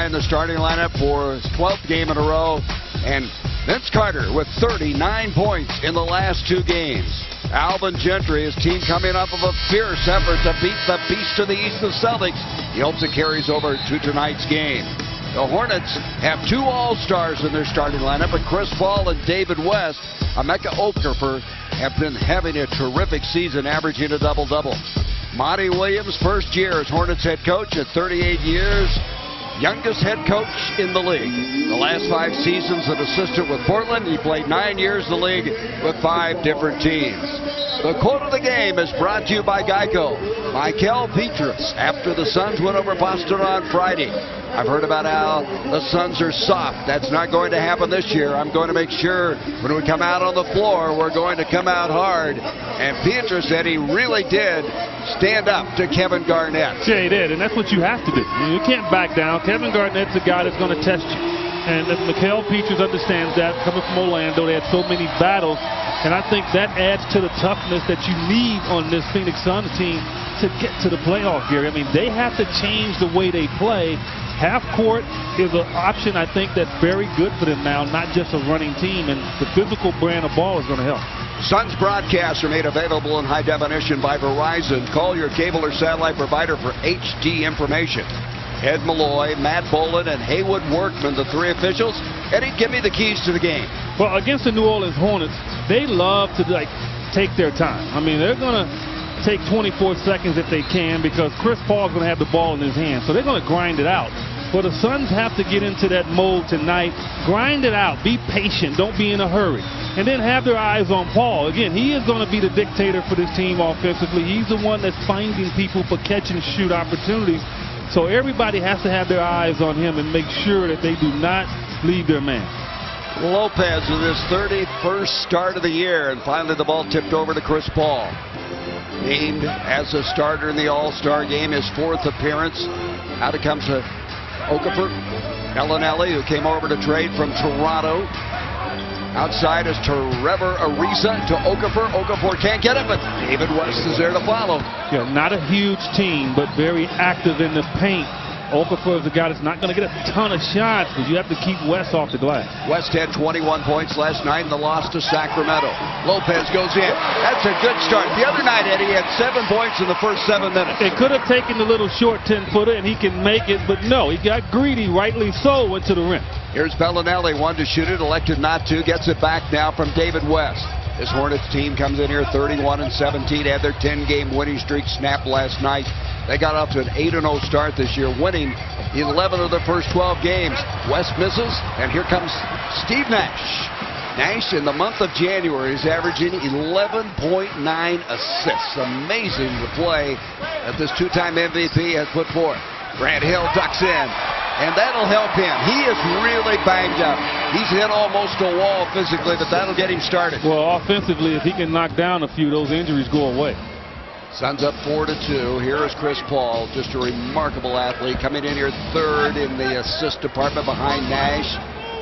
in the starting lineup for his 12th game in a row. And Vince Carter with 39 points in the last 2 games. Alvin Gentry, his team coming off of a fierce effort to beat the beast of the East, the Celtics. He hopes it carries over to tonight's game. The Hornets have 2 All-Stars in their starting lineup, but Chris Paul and David West. Emeka Okafor have been having a terrific season, averaging a double-double. Monty Williams, first year as Hornets head coach at 38 years. Youngest head coach in the league. The last 5 seasons an assistant with Portland. He played 9 years in the league with 5 different teams. The quote of the game is brought to you by Geico. Michael Petrus, after the Suns went over Boston on Friday. I've heard about how the Suns are soft. That's not going to happen this year. I'm going to make sure when we come out on the floor, we're going to come out hard. And Petrus said he really did stand up to Kevin Garnett. Yeah, he did, and that's what you have to do. You can't back down. Kevin Garnett's a guy that's going to test you. And if Michael Petrus understands that, coming from Orlando, they had so many battles. And I think that adds to the toughness that you need on this Phoenix Suns team to get to the playoff, Gary. I mean, they have to change the way they play. Half court is an option, I think, that's very good for them now, not just a running team. And the physical brand of ball is going to help. Suns broadcasts are made available in high definition by Verizon. Call your cable or satellite provider for HD information. Ed Malloy, Matt Boland, and Haywood Workman, the 3 officials. Eddie, give me the keys to the game. Well, against the New Orleans Hornets, they love to take their time. I mean, they're going to take 24 seconds if they can, because Chris Paul's going to have the ball in his hand. So they're going to grind it out. But the Suns have to get into that mode tonight. Grind it out. Be patient. Don't be in a hurry. And then have their eyes on Paul. Again, he is going to be the dictator for this team offensively. He's the one that's finding people for catch and shoot opportunities. So everybody has to have their eyes on him and make sure that they do not leave their man. Lopez with his 31st start of the year, and finally the ball tipped over to Chris Paul. Named as a starter in the All-Star game, his 4th appearance. Out it comes to Okafor. Bellinelli, who came over to trade from Toronto. Outside is Trevor Ariza to Okafor. Okafor can't get it, but David West is there to follow. Yeah, not a huge team, but very active in the paint. Okafor is a guy that's not going to get a ton of shots, but you have to keep West off the glass. West had 21 points last night in the loss to Sacramento. Lopez goes in. That's a good start. The other night, Eddie, had 7 points in the first 7 minutes. It could have taken the little short 10-footer, and he can make it, but no, he got greedy, rightly so, went to the rim. Here's Bellinelli, wanted to shoot it, elected not to, gets it back now from David West. This Hornets team comes in here 31-17, had their 10-game winning streak snapped last night. They got off to an 8-0 start this year, winning 11 of their first 12 games. West misses, and here comes Steve Nash. Nash, in the month of January, is averaging 11.9 assists. Amazing the play that this 2-time MVP has put forth. Grant Hill ducks in, and that'll help him. He is really banged up. He's hit almost a wall physically, but that'll get him started. Well, offensively, if he can knock down a few, those injuries go away. Suns up 4-2. Here is Chris Paul, just a remarkable athlete, coming in here 3rd in the assist department behind Nash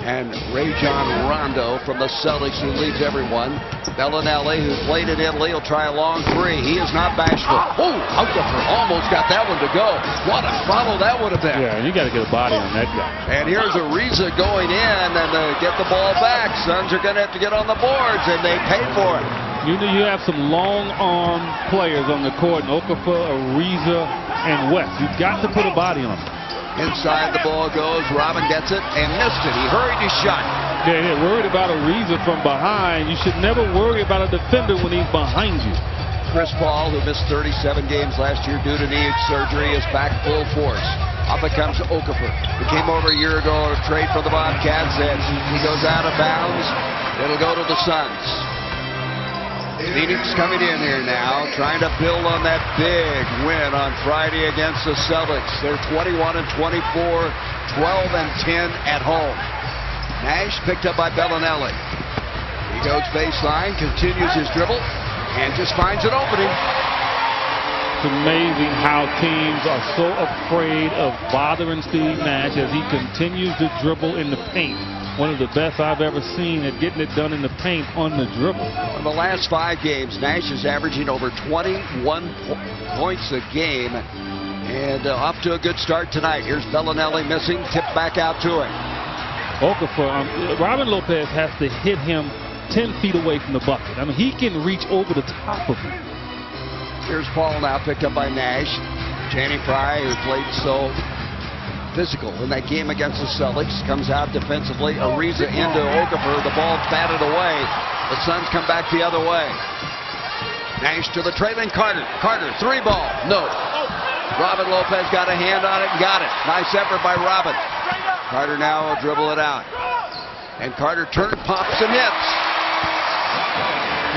and Rajon Rondo from the Celtics, who leads everyone. Bellinelli, who played in Italy, will try a long 3. He is not bashful. Oh, Okafor almost got that one to go. What a follow that would have been. Yeah, you got to get a body on that guy. And here's Ariza going in and get the ball back. Suns are going to have to get on the boards, and they pay for it. You know, you have some long-arm players on the court, and Okafor, Ariza, and West. You've got to put a body on them. Inside the ball goes. Robin gets it and missed it. He hurried his shot. Yeah, they're worried about Ariza from behind. You should never worry about a defender when he's behind you. Chris Paul, who missed 37 games last year due to knee surgery, is back full force. Up it comes to Okafor, who came over a year ago on a trade for the Bobcats, and he goes out of bounds. It'll go to the Suns. Phoenix coming in here now, trying to build on that big win on Friday against the Celtics. They're 21-24, 12-10 at home. Nash picked up by Bellinelli. He goes baseline, continues his dribble, and just finds an opening. It's amazing how teams are so afraid of bothering Steve Nash as he continues to dribble in the paint. One of the best I've ever seen at getting it done in the paint on the dribble. In the last 5 games, Nash is averaging over 21 points a game. And off to a good start tonight. Here's Bellinelli missing, tipped back out to him. Okafor, Robin Lopez has to hit him 10 feet away from the bucket. I mean, he can reach over the top of him. Here's Paul now, picked up by Nash. Channing Frye, who played so physical in that game against the Celtics, comes out defensively. Ariza into Okafor. The ball batted away. The Suns come back the other way. Nash to the trailing Carter. Carter, 3-ball. No. Robin Lopez got a hand on it and got it. Nice effort by Robin. Carter now will dribble it out. And Carter turns, pops, and hits.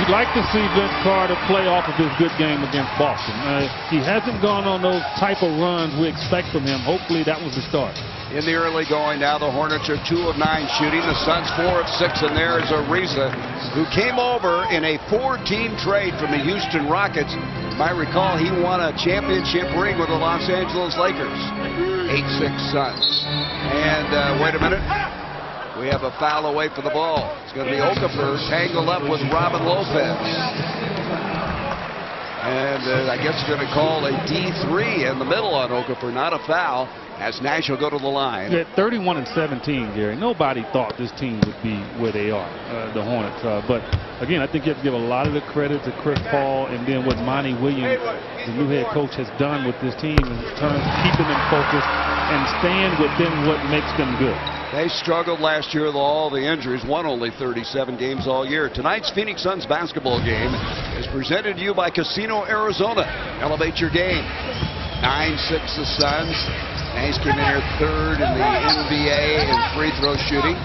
You'd like to see Vince Carter play off of his good game against Boston. He hasn't gone on those type of runs we expect from him. Hopefully that was the start. In the early going now, the Hornets are 2 of 9 shooting. The Suns 4 of 6, and there is Ariza, who came over in a 4-team trade from the Houston Rockets. You might recall he won a championship ring with the Los Angeles Lakers. 8-6 Suns. And wait a minute. We have a foul away for the ball. It's going to be Okafor tangled up with Robin Lopez. And I guess they're going to call a D3 in the middle on Okafor, not a foul, as Nash will go to the line. Yeah, 31-17, Gary. Nobody thought this team would be where they are, the Hornets. But again, I think you have to give a lot of the credit to Chris Paul, and then what Monty Williams, the new head coach, has done with this team in terms of keeping them focused and staying within what makes them good. They struggled last year with all the injuries, won only 37 games all year. Tonight's Phoenix Suns basketball game is presented to you by Casino Arizona. Elevate your game. 9-6 the Suns. Nash came in here 3rd in the NBA in free throw shooting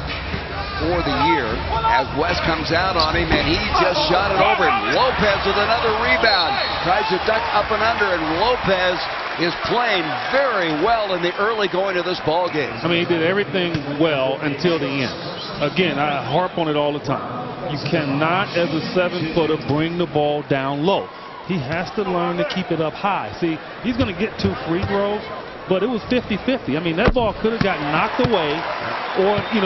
for the year. As West comes out on him, and he just shot it over him. Lopez with another rebound. Tries to duck up and under, and Lopez is playing very well in the early going of this ball game. I mean, he did everything well until the end. Again, I harp on it all the time. You cannot, as a 7-footer, bring the ball down low. He has to learn to keep it up high. See, he's going to get 2 free throws, but it was 50-50. I mean, that ball could have gotten knocked away, or he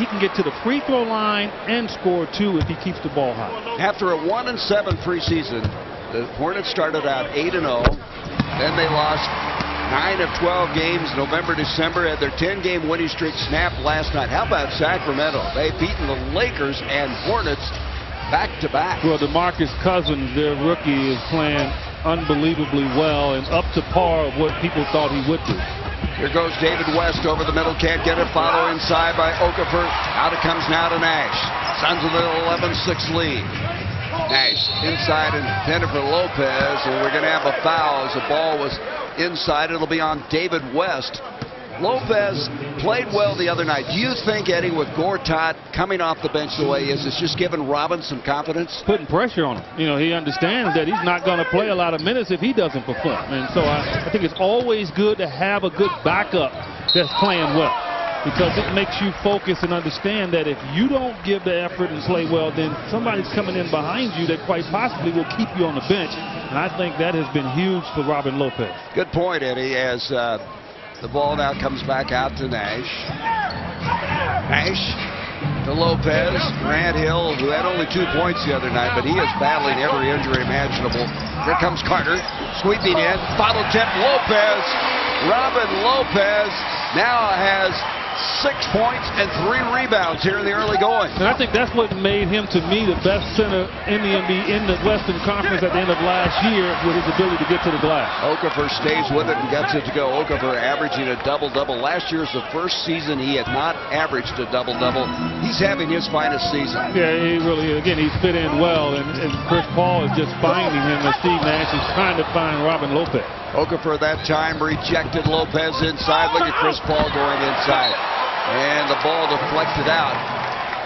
can get to the free throw line and score 2 if he keeps the ball high. After a 1-7 preseason, the Hornets started out 8-0. Then they lost 9 of 12 games November, December. Had their 10-game winning streak snapped last night. How about Sacramento? They've beaten the Lakers and Hornets back-to-back. Well, DeMarcus Cousins, their rookie, is playing unbelievably well and up to par of what people thought he would do. Here goes David West over the middle. Can't get it. Follow inside by Okafor. Out it comes now to Nash. Suns with an 11-6 lead. Nash inside intended for Lopez, and we're going to have a foul as the ball was inside. It'll be on David West. Lopez played well the other night. Do you think, Eddie, with Gortat coming off the bench the way he is, it's just giving Robin some confidence? Putting pressure on him. You know, he understands that he's not going to play a lot of minutes if he doesn't perform. And so I think it's always good to have a good backup that's playing well, because it makes you focus and understand that if you don't give the effort and play well, then somebody's coming in behind you that quite possibly will keep you on the bench. And I think that has been huge for Robin Lopez. Good point, Eddie, as the ball now comes back out to Nash. Nash to Lopez. Grant Hill, who had only 2 points the other night, but he is battling every injury imaginable. Here comes Carter, sweeping in. Bottle tip, Lopez. Robin Lopez now has 6 points and 3 rebounds here in the early going. And I think that's what made him, to me, the best center in the NBA, in the Western Conference at the end of last year, with his ability to get to the glass. Okafor stays with it and gets it to go. Okafor averaging a double-double. Last year was the first season he had not averaged a double-double. He's having his finest season. Yeah, he really is. Again, he's fit in well, and Chris Paul is just finding him as Steve Nash is trying to find Robin Lopez. Okafor that time rejected Lopez inside. Look at Chris Paul going inside. And the ball deflected out.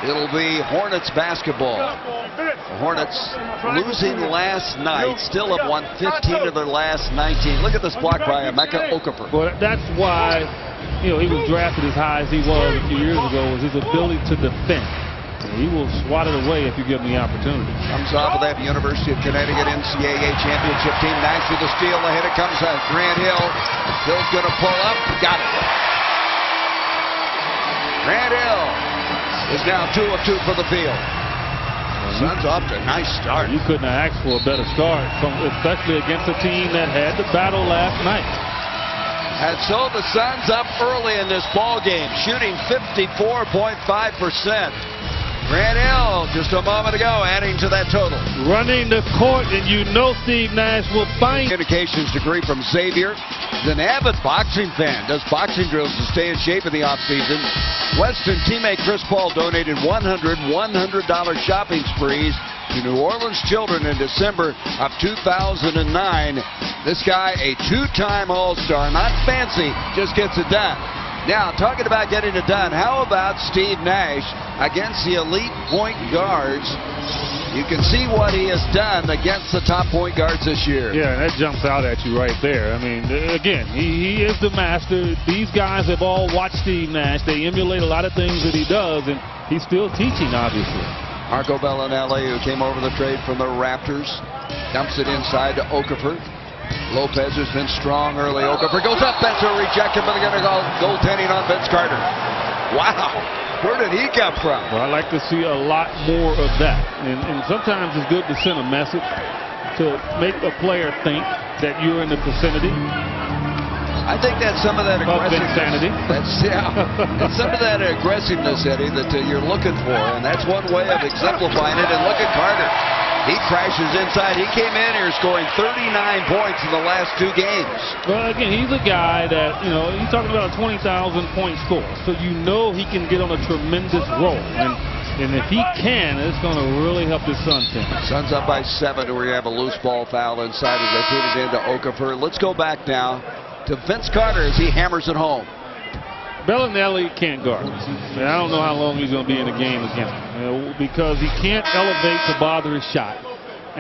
It'll be Hornets basketball. The Hornets losing last night, still have won 15 of their last 19. Look at this block by Emeka Okafor. Well, that's why, he was drafted as high as he was a few years ago, was his ability to defend. He will swat it away if you give him the opportunity. Comes off of that University of Connecticut NCAA championship team. Nash with the steal. Ahead it comes Grant Hill. Hill's going to pull up. Got it. Grant Hill is now 2 of 2 for the field. Suns off to a nice start. You couldn't have asked for a better start, especially against a team that had the battle last night. And so the Suns up early in this ball game, shooting 54.5%. Grant Hill just a moment ago adding to that total. Running the court, and you know Steve Nash will find. Communications degree from Xavier. He's an avid boxing fan. Does boxing drills to stay in shape in the offseason. Western teammate Chris Paul donated $100 shopping sprees to New Orleans children in December of 2009. This guy, a two-time All-Star, not fancy, just gets it done. Now, talking about getting it done, how about Steve Nash against the elite point guards? You can see what he has done against the top point guards this year. Yeah, that jumps out at you right there. I mean, again, he is the master. These guys have all watched Steve Nash. They emulate a lot of things that he does, and he's still teaching, obviously. Marco Bellinelli, who came over the trade from the Raptors, dumps it inside to Okafor. Lopez has been strong early. Okafor goes up. That's a rejection, but they're going to go goaltending on Vince Carter. Wow. Where did he come from? Well, I like to see a lot more of that. And sometimes it's good to send a message to make a player think that you're in the vicinity. I think that's some of that aggressiveness. That's some of that aggressiveness, Eddie, that you're looking for, and that's one way of exemplifying it. And look at Carter. He crashes inside. He came in here scoring 39 points in the last two games. Well, again, he's a guy that, he's talking about a 20,000-point score. So you know he can get on a tremendous roll. And if he can, it's going to really help this Suns team. Suns up by 7. We're going to have a loose ball foul inside as they put it into Okafor. Let's go back now to Vince Carter as he hammers it home. Bellinelli can't guard. I don't know how long he's going to be in the game against him, because he can't elevate to bother his shot.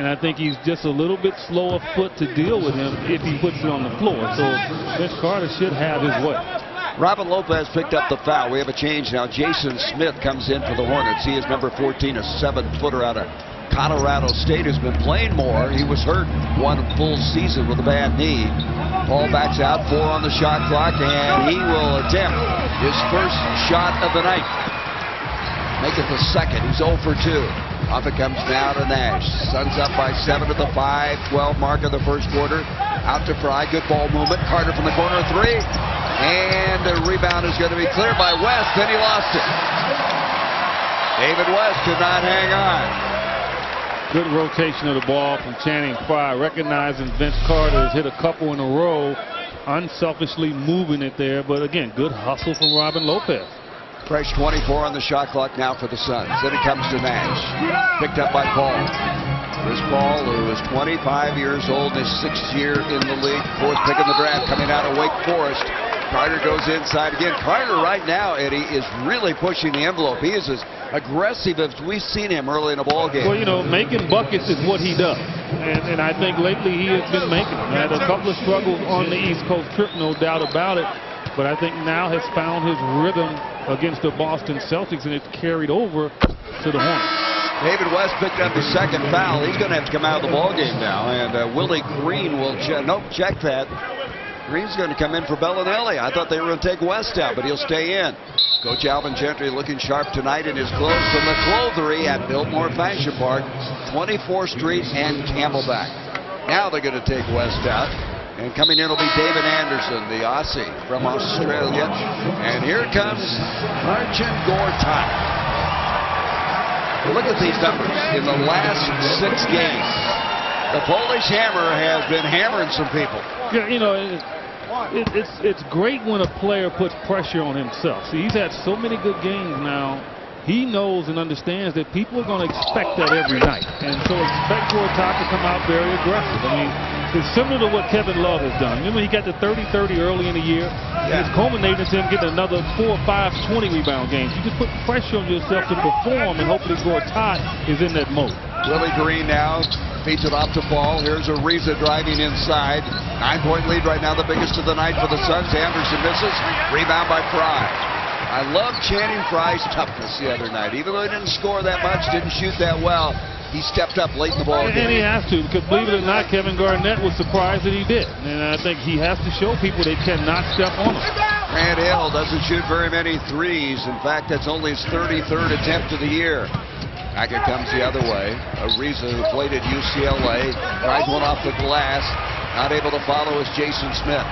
And I think he's just a little bit slow of foot to deal with him if he puts it on the floor. So Vince Carter should have his way. Robin Lopez picked up the foul. We have a change now. Jason Smith comes in for the Hornets. He is number 14, a 7-footer out of Colorado State, who's been playing more. He was hurt one full season with a bad knee. Paul backs out, 4 on the shot clock, and he will attempt his first shot of the night. Make it the second. He's 0 for 2. Off it comes now to Nash. Suns up by 7 at the 5-12 mark of the first quarter. Out to Fry. Good ball movement. Carter from the corner, 3. And the rebound is going to be cleared by West. Then he lost it. David West could not hang on. Good rotation of the ball from Channing Frye, recognizing Vince Carter has hit a couple in a row, unselfishly moving it there. But again, good hustle from Robin Lopez. Fresh 24 on the shot clock now for the Suns. Then it comes to Nash. Picked up by Paul. Chris Paul, who is 25 years old, his 6th year in the league, 4th pick in the draft, coming out of Wake Forest. Carter goes inside again. Carter right now, Eddie, is really pushing the envelope. He is as aggressive as we've seen him early in a ball game. Well, making buckets is what he does. And I think lately he has been making them. He had a couple of struggles on the East Coast trip, no doubt about it. But I think now has found his rhythm against the Boston Celtics, and it's carried over to the Hornets. David West picked up the second foul. He's going to have to come out of the ball game now. And Willie Green will check that. Green's going to come in for Bellinelli. I thought they were going to take West out, but he'll stay in. Coach Alvin Gentry looking sharp tonight in his clothes from the Clothery at Biltmore Fashion Park, 24th Street and Camelback. Now they're going to take West out. And coming in will be David Anderson, the Aussie from Australia. And here comes Marcin Gortat. Look at these numbers in the last 6 games. The Polish Hammer has been hammering some people. Yeah, it's great when a player puts pressure on himself. See, he's had so many good games now. He knows and understands that people are going to expect that every night. And so expect Gortat to come out very aggressive. I mean, it's similar to what Kevin Love has done. Remember, he got the 30-30 early in the year. Yeah. And it's culminated to him getting another 4 or 5 20-rebound games. You just put pressure on yourself to perform, and hopefully Gortat is in that mode. Willie Green now feeds it off to Ball. Here's Ariza driving inside. 9-point lead right now, the biggest of the night for the Suns. Anderson misses. Rebound by Fry. I love Channing Frye's toughness the other night. Even though he didn't score that much, didn't shoot that well, he stepped up late in the ball game. And he has to, because believe it or not, Kevin Garnett was surprised that he did. And I think he has to show people they cannot step on him. Grant Hill doesn't shoot very many threes. In fact, that's only his 33rd attempt of the year. Back it comes the other way. Ariza, who played at UCLA, tries one off the glass. Not able to follow is Jason Smith.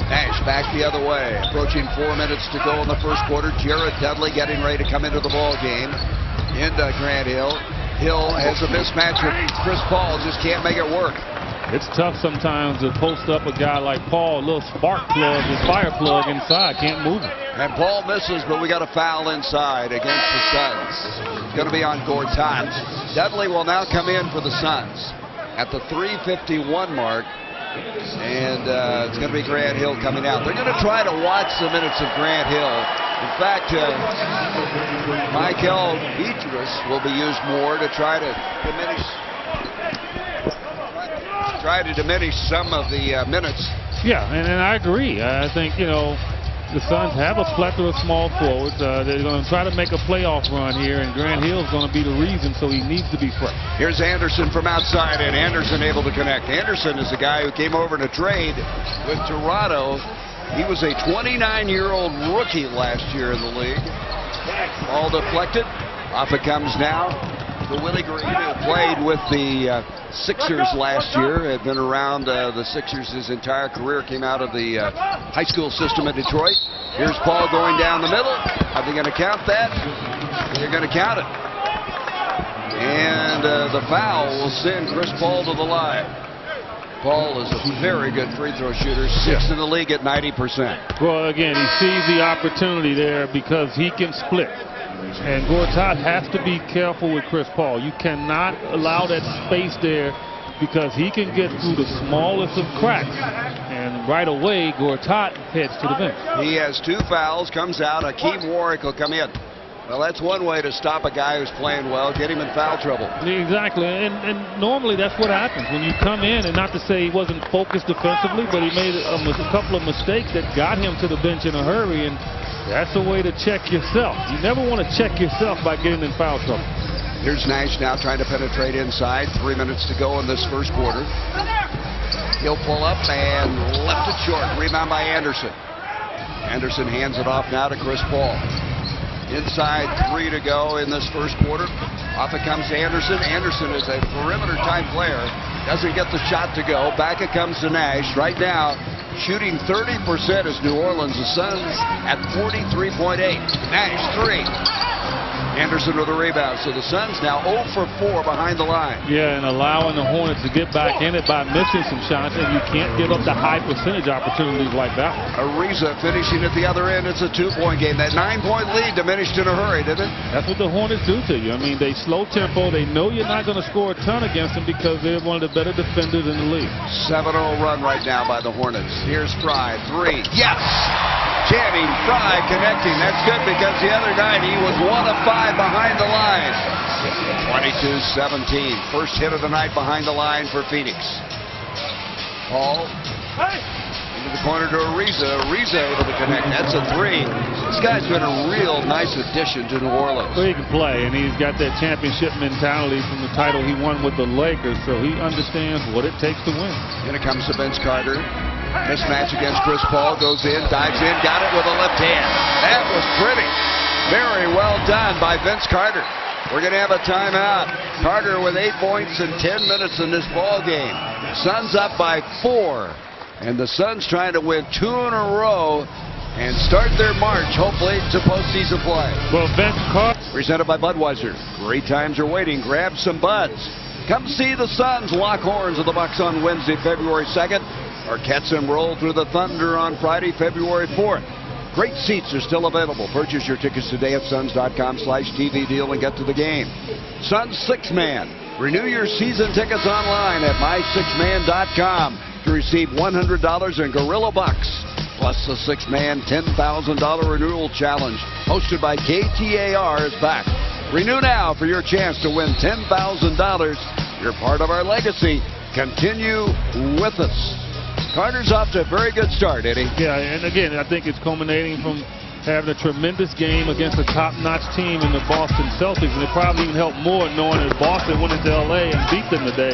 Nash back the other way. Approaching 4 minutes to go in the first quarter. Jared Dudley getting ready to come into the ball game. Into Grant Hill. Hill has a mismatch with Chris Paul. Just can't make it work. It's tough sometimes to post up a guy like Paul, a little spark plug, his fire plug inside, can't move him. And Paul misses, but we got a foul inside against the Suns. It's going to be on Gortat. Dudley will now come in for the Suns at the 3:51 mark. And it's going to be Grant Hill coming out. They're going to try to watch the minutes of Grant Hill. In fact, Michael Beatrice will be used more to try to diminish some of the minutes. Yeah, and I agree. I think, the Suns have a plethora of small forwards. They're going to try to make a playoff run here, and Grant Hill's going to be the reason, so he needs to be fresh. Here's Anderson from outside, and Anderson able to connect. Anderson is the guy who came over in a trade with Toronto. He was a 29-year-old rookie last year in the league. All deflected. Off it comes now to Willie Green, who played with the Sixers last year. Had been around the Sixers his entire career. Came out of the high school system in Detroit. Here's Paul going down the middle. Are they going to count that? They're going to count it. And the foul will send Chris Paul to the line. Paul is a very good free throw shooter, sixth in the league at 90%. Well, again, he sees the opportunity there because he can split. And Gortat has to be careful with Chris Paul. You cannot allow that space there because he can get through the smallest of cracks. And right away, Gortat heads to the bench. He has 2 fouls, comes out. Hakeem Warwick will come in. Well, that's one way to stop a guy who's playing well, get him in foul trouble. Exactly, and normally that's what happens when you come in, and not to say he wasn't focused defensively, but he made a couple of mistakes that got him to the bench in a hurry, and that's a way to check yourself. You never want to check yourself by getting in foul trouble. Here's Nash now trying to penetrate inside. 3 minutes to go in this first quarter. He'll pull up and left it short. Rebound by Anderson. Anderson hands it off now to Chris Paul. Inside 3 to go in this first quarter. Off it comes Anderson. Anderson is a perimeter type player. Doesn't get the shot to go. Back it comes to Nash. Right now, shooting 30% is New Orleans. The Suns at 43.8. Nash 3. Anderson with a rebound. So the Suns now 0 for 4 behind the line. Yeah, and allowing the Hornets to get back in it by missing some shots, and you can't give up the high percentage opportunities like that. Ariza finishing at the other end. It's a 2-point game. That 9-point lead diminished in a hurry, didn't it? That's what the Hornets do to you. I mean, they slow tempo. They know you're not going to score a ton against them because they're one of the better defenders in the league. 7-0 run right now by the Hornets. Here's Fry. 3. Yes! Channing Fry connecting. That's good because the other night he was 1 of 5 behind the line. 22-17. First hit of the night behind the line for Phoenix. Paul into the corner to Ariza. Ariza able to connect. That's a 3. This guy's been a real nice addition to New Orleans. Well, he can play, and he's got that championship mentality from the title he won with the Lakers, so he understands what it takes to win. Here comes to Vince Carter. Mismatch against Chris Paul. Goes in, dives in, got it with a left hand. That was pretty. Very well done by Vince Carter. We're going to have a timeout. Carter with 8 points in 10 minutes in this ball game. Suns up by 4. And the Suns trying to win 2 in a row and start their march, hopefully, to postseason play. Well, Vince Carter. Presented by Budweiser. Great times are waiting. Grab some buds. Come see the Suns lock horns with the Bucks on Wednesday, February 2nd. Or catch them roll through the Thunder on Friday, February 4th. Great seats are still available. Purchase your tickets today at suns.com/TV deal and get to the game. Suns 6-Man. Renew your season tickets online at my6man.com to receive $100 in Gorilla Bucks. Plus the 6-Man $10,000 renewal challenge hosted by KTAR is back. Renew now for your chance to win $10,000. You're part of our legacy. Continue with us. Carter's off to a very good start, Eddie. Yeah, and again, I think it's culminating from having a tremendous game against a top-notch team in the Boston Celtics, and it probably even helped more knowing that Boston went into L.A. and beat them today.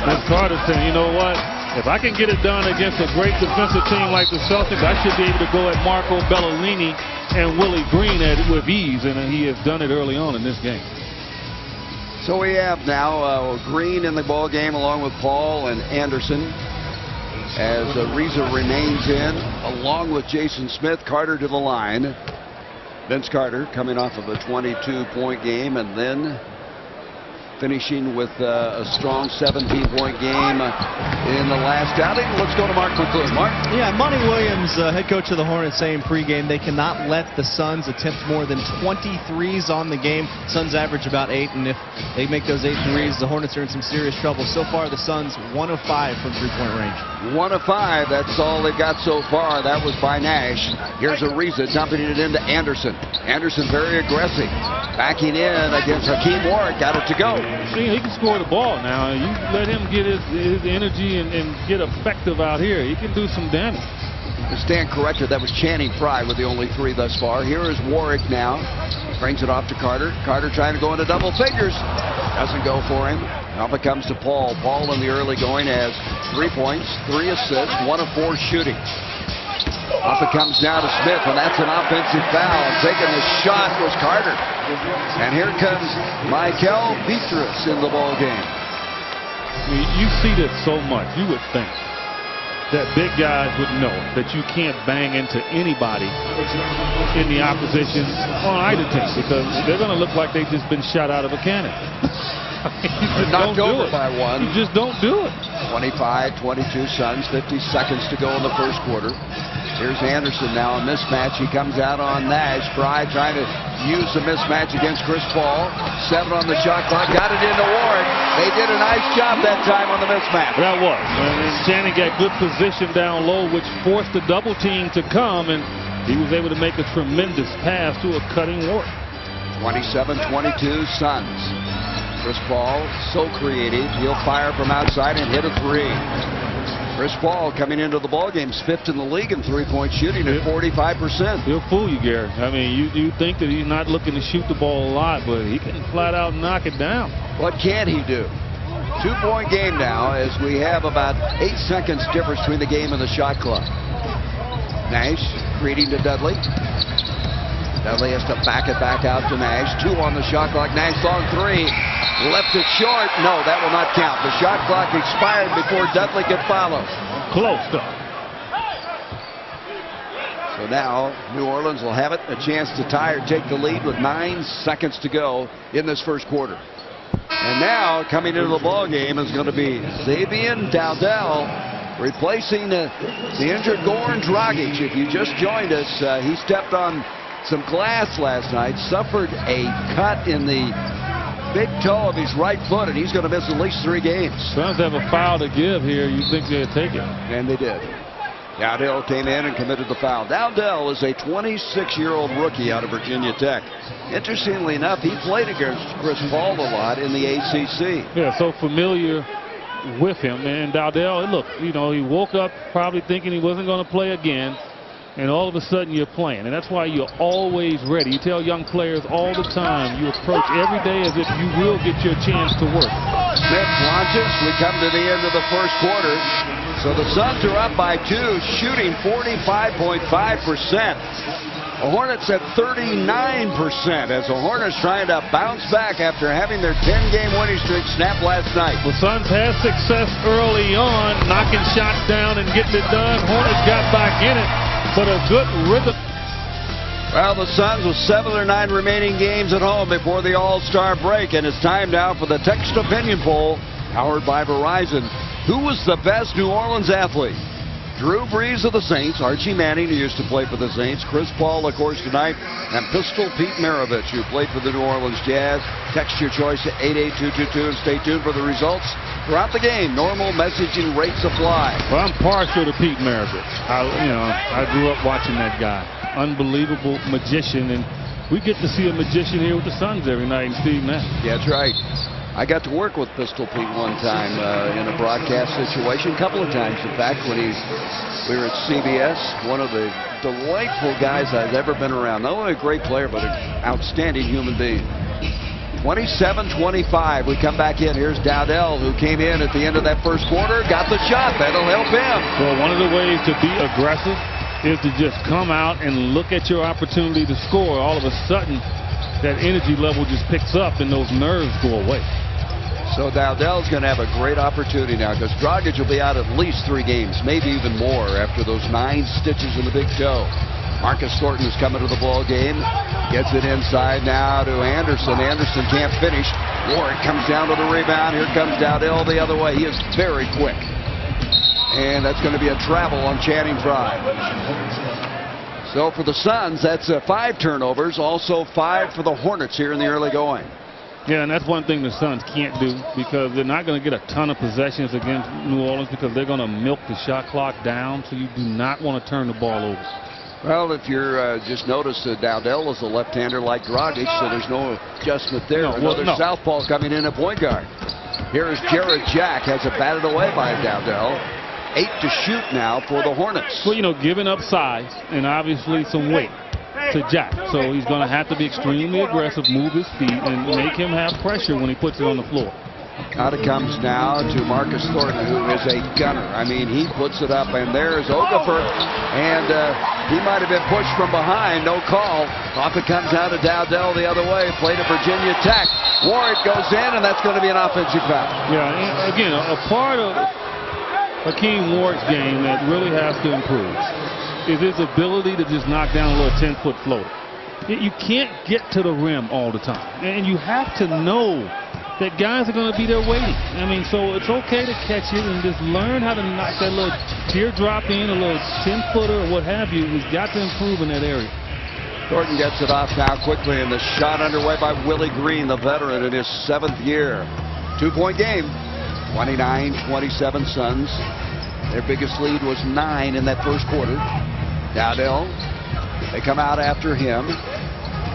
Vince Carter saying, you know what, if I can get it done against a great defensive team like the Celtics, I should be able to go at Marco Bellini and Willie Green with ease, and he has done it early on in this game. So we have now Green in the ball game along with Paul and Anderson, as Reza remains in along with Jason Smith. Carter to the line. Vince Carter coming off of a 22-point game and then finishing with a strong 17-point game in the last outing. Let's go to Mark McClure. Mark? Yeah, Monty Williams, head coach of the Hornets, saying pregame they cannot let the Suns attempt more than 23s on the game. Suns average about 8, and if they make those 8 threes, the Hornets are in some serious trouble. So far, the Suns 1 of 5 from three-point range. 1 of 5. That's all they've got so far. That was by Nash. Here's Ariza dumping it into Anderson. Anderson very aggressive. Backing in against Hakeem Warwick. Got it to go. See, he can score the ball now. You let him get his energy and get effective out here. He can do some damage. To stand corrected, that was Channing Frye with the only 3 thus far. Here is Warwick now. Brings it off to Carter. Carter trying to go into double figures. Doesn't go for him. Now it comes to Paul. Paul in the early going has 3 points, 3 assists, 1 of 4 shooting. Off it comes down to Smith, and that's an offensive foul. Taking the shot was Carter. And here comes Michael Beatrice in the ball game. You see this so much. You would think that big guys would know that you can't bang into anybody in the opposition on either team, because they're going to look like they've just been shot out of a cannon. Knocked over by 1. You just don't do it. 25-22 Suns, 50 seconds to go in the first quarter. Here's Anderson now, a mismatch. He comes out on Nash. Frye trying to use the mismatch against Chris Paul. 7 on the shot clock. Got it into Warwick. They did a nice job that time on the mismatch. That was. And Channing got good position down low, which forced the double team to come, and he was able to make a tremendous pass to a cutting Warwick. 27-22 Suns. Chris Paul, so creative. He'll fire from outside and hit a 3. Chris Paul coming into the ballgame, 5th in the league in three-point shooting at 45%. He'll fool you, Gary. I mean, you think that he's not looking to shoot the ball a lot, but he can flat out knock it down. What can he do? 2-point game now, as we have about 8 seconds difference between the game and the shot clock. Nash reading to Dudley. Dudley has to back it back out to Nash. 2 on the shot clock. Nash long 3. Left it short. No, that will not count. The shot clock expired before Dudley could follow. Close, though. So now New Orleans will have it, a chance to tie or take the lead with 9 seconds to go in this first quarter. And now coming into the ball game is going to be Xavier Dowdell replacing the injured Goran Dragic. If you just joined us, he stepped on some glass last night, suffered a cut in the big toe of his right foot, and he's going to miss at least 3 games. Suns have a foul to give here. You think they'll take it? And they did. Dowdell came in and committed the foul. Dowdell is a 26-year-old rookie out of Virginia Tech. Interestingly enough, he played against Chris Paul a lot in the ACC. Yeah, so familiar with him. And Dowdell, look, you know, he woke up probably thinking he wasn't going to play again. And all of a sudden you're playing. And that's why you're always ready. You tell young players all the time, you approach every day as if you will get your chance to work. Smith launches. We come to the end of the first quarter. So the Suns are up by 2, shooting 45.5%. The Hornets at 39%, as the Hornets trying to bounce back after having their 10-game winning streak snap last night. The Suns had success early on, knocking shots down and getting it done. Hornets got back in it. But a good rhythm. Well, the Suns with 7 or 9 remaining games at home before the All-Star break. And it's time now for the Text Opinion Poll, powered by Verizon. Who was the best New Orleans athlete? Drew Brees of the Saints, Archie Manning, who used to play for the Saints, Chris Paul, of course, tonight, and Pistol Pete Maravich, who played for the New Orleans Jazz. Text your choice to 88222 and stay tuned for the results throughout the game. Normal messaging rates apply. Well, I'm partial to Pete Maravich. I grew up watching that guy. Unbelievable magician, and we get to see a magician here with the Suns every night in Steve Nash. Yeah, that's right. I got to work with Pistol Pete one time in a broadcast situation, a couple of times, in fact, when we were at CBS. One of the delightful guys I've ever been around. Not only a great player, but an outstanding human being. 27-25. We come back in. Here's Dowdell, who came in at the end of that first quarter, got the shot. That'll help him. Well, one of the ways to be aggressive is to just come out and look at your opportunity to score. All of a sudden, that energy level just picks up and those nerves go away. So Dowdell's going to have a great opportunity now because Dragic will be out at least 3 games, maybe even more after those 9 stitches in the big toe. Marcus Thornton is coming to the ball game. Gets it inside now to Anderson. Anderson can't finish. Warren comes down to the rebound. Here comes Dowdell the other way. He is very quick. And that's going to be a travel on Channing Frye. So for the Suns, that's 5 turnovers. Also 5 for the Hornets here in the early going. Yeah, and that's one thing the Suns can't do because they're not going to get a ton of possessions against New Orleans because they're going to milk the shot clock down. So you do not want to turn the ball over. Well, if you're just notice that Dowdell is a left-hander like Dragic, so there's no adjustment there. Another southpaw coming in at point guard. Here is Jared Jack, has it batted away by Dowdell. 8 to shoot now for the Hornets. Well, you know, giving up size and obviously some weight to Jack. So he's going to have to be extremely aggressive, move his feet, and make him have pressure when he puts it on the floor. Out it comes now to Marcus Thornton, who is a gunner. I mean, he puts it up, and there's Okafor, and he might have been pushed from behind. No call. Off it comes out of Dowdell the other way. Play to Virginia Tech. Warwick goes in, and that's going to be an offensive foul. Yeah, and again, a part of Hakeem Warwick's game that really has to improve is his ability to just knock down a little 10-foot floater. You can't get to the rim all the time, and you have to know that guys are going to be there waiting. I mean, so it's okay to catch it and just learn how to knock that little teardrop in, a little 10-footer or what have you. He's got to improve in that area. Thornton gets it off now quickly, and the shot underway by Willie Green, the veteran in his 7th year. 2-point game, 29-27 Suns. Their biggest lead was 9 in that first quarter. Dowdell, they come out after him.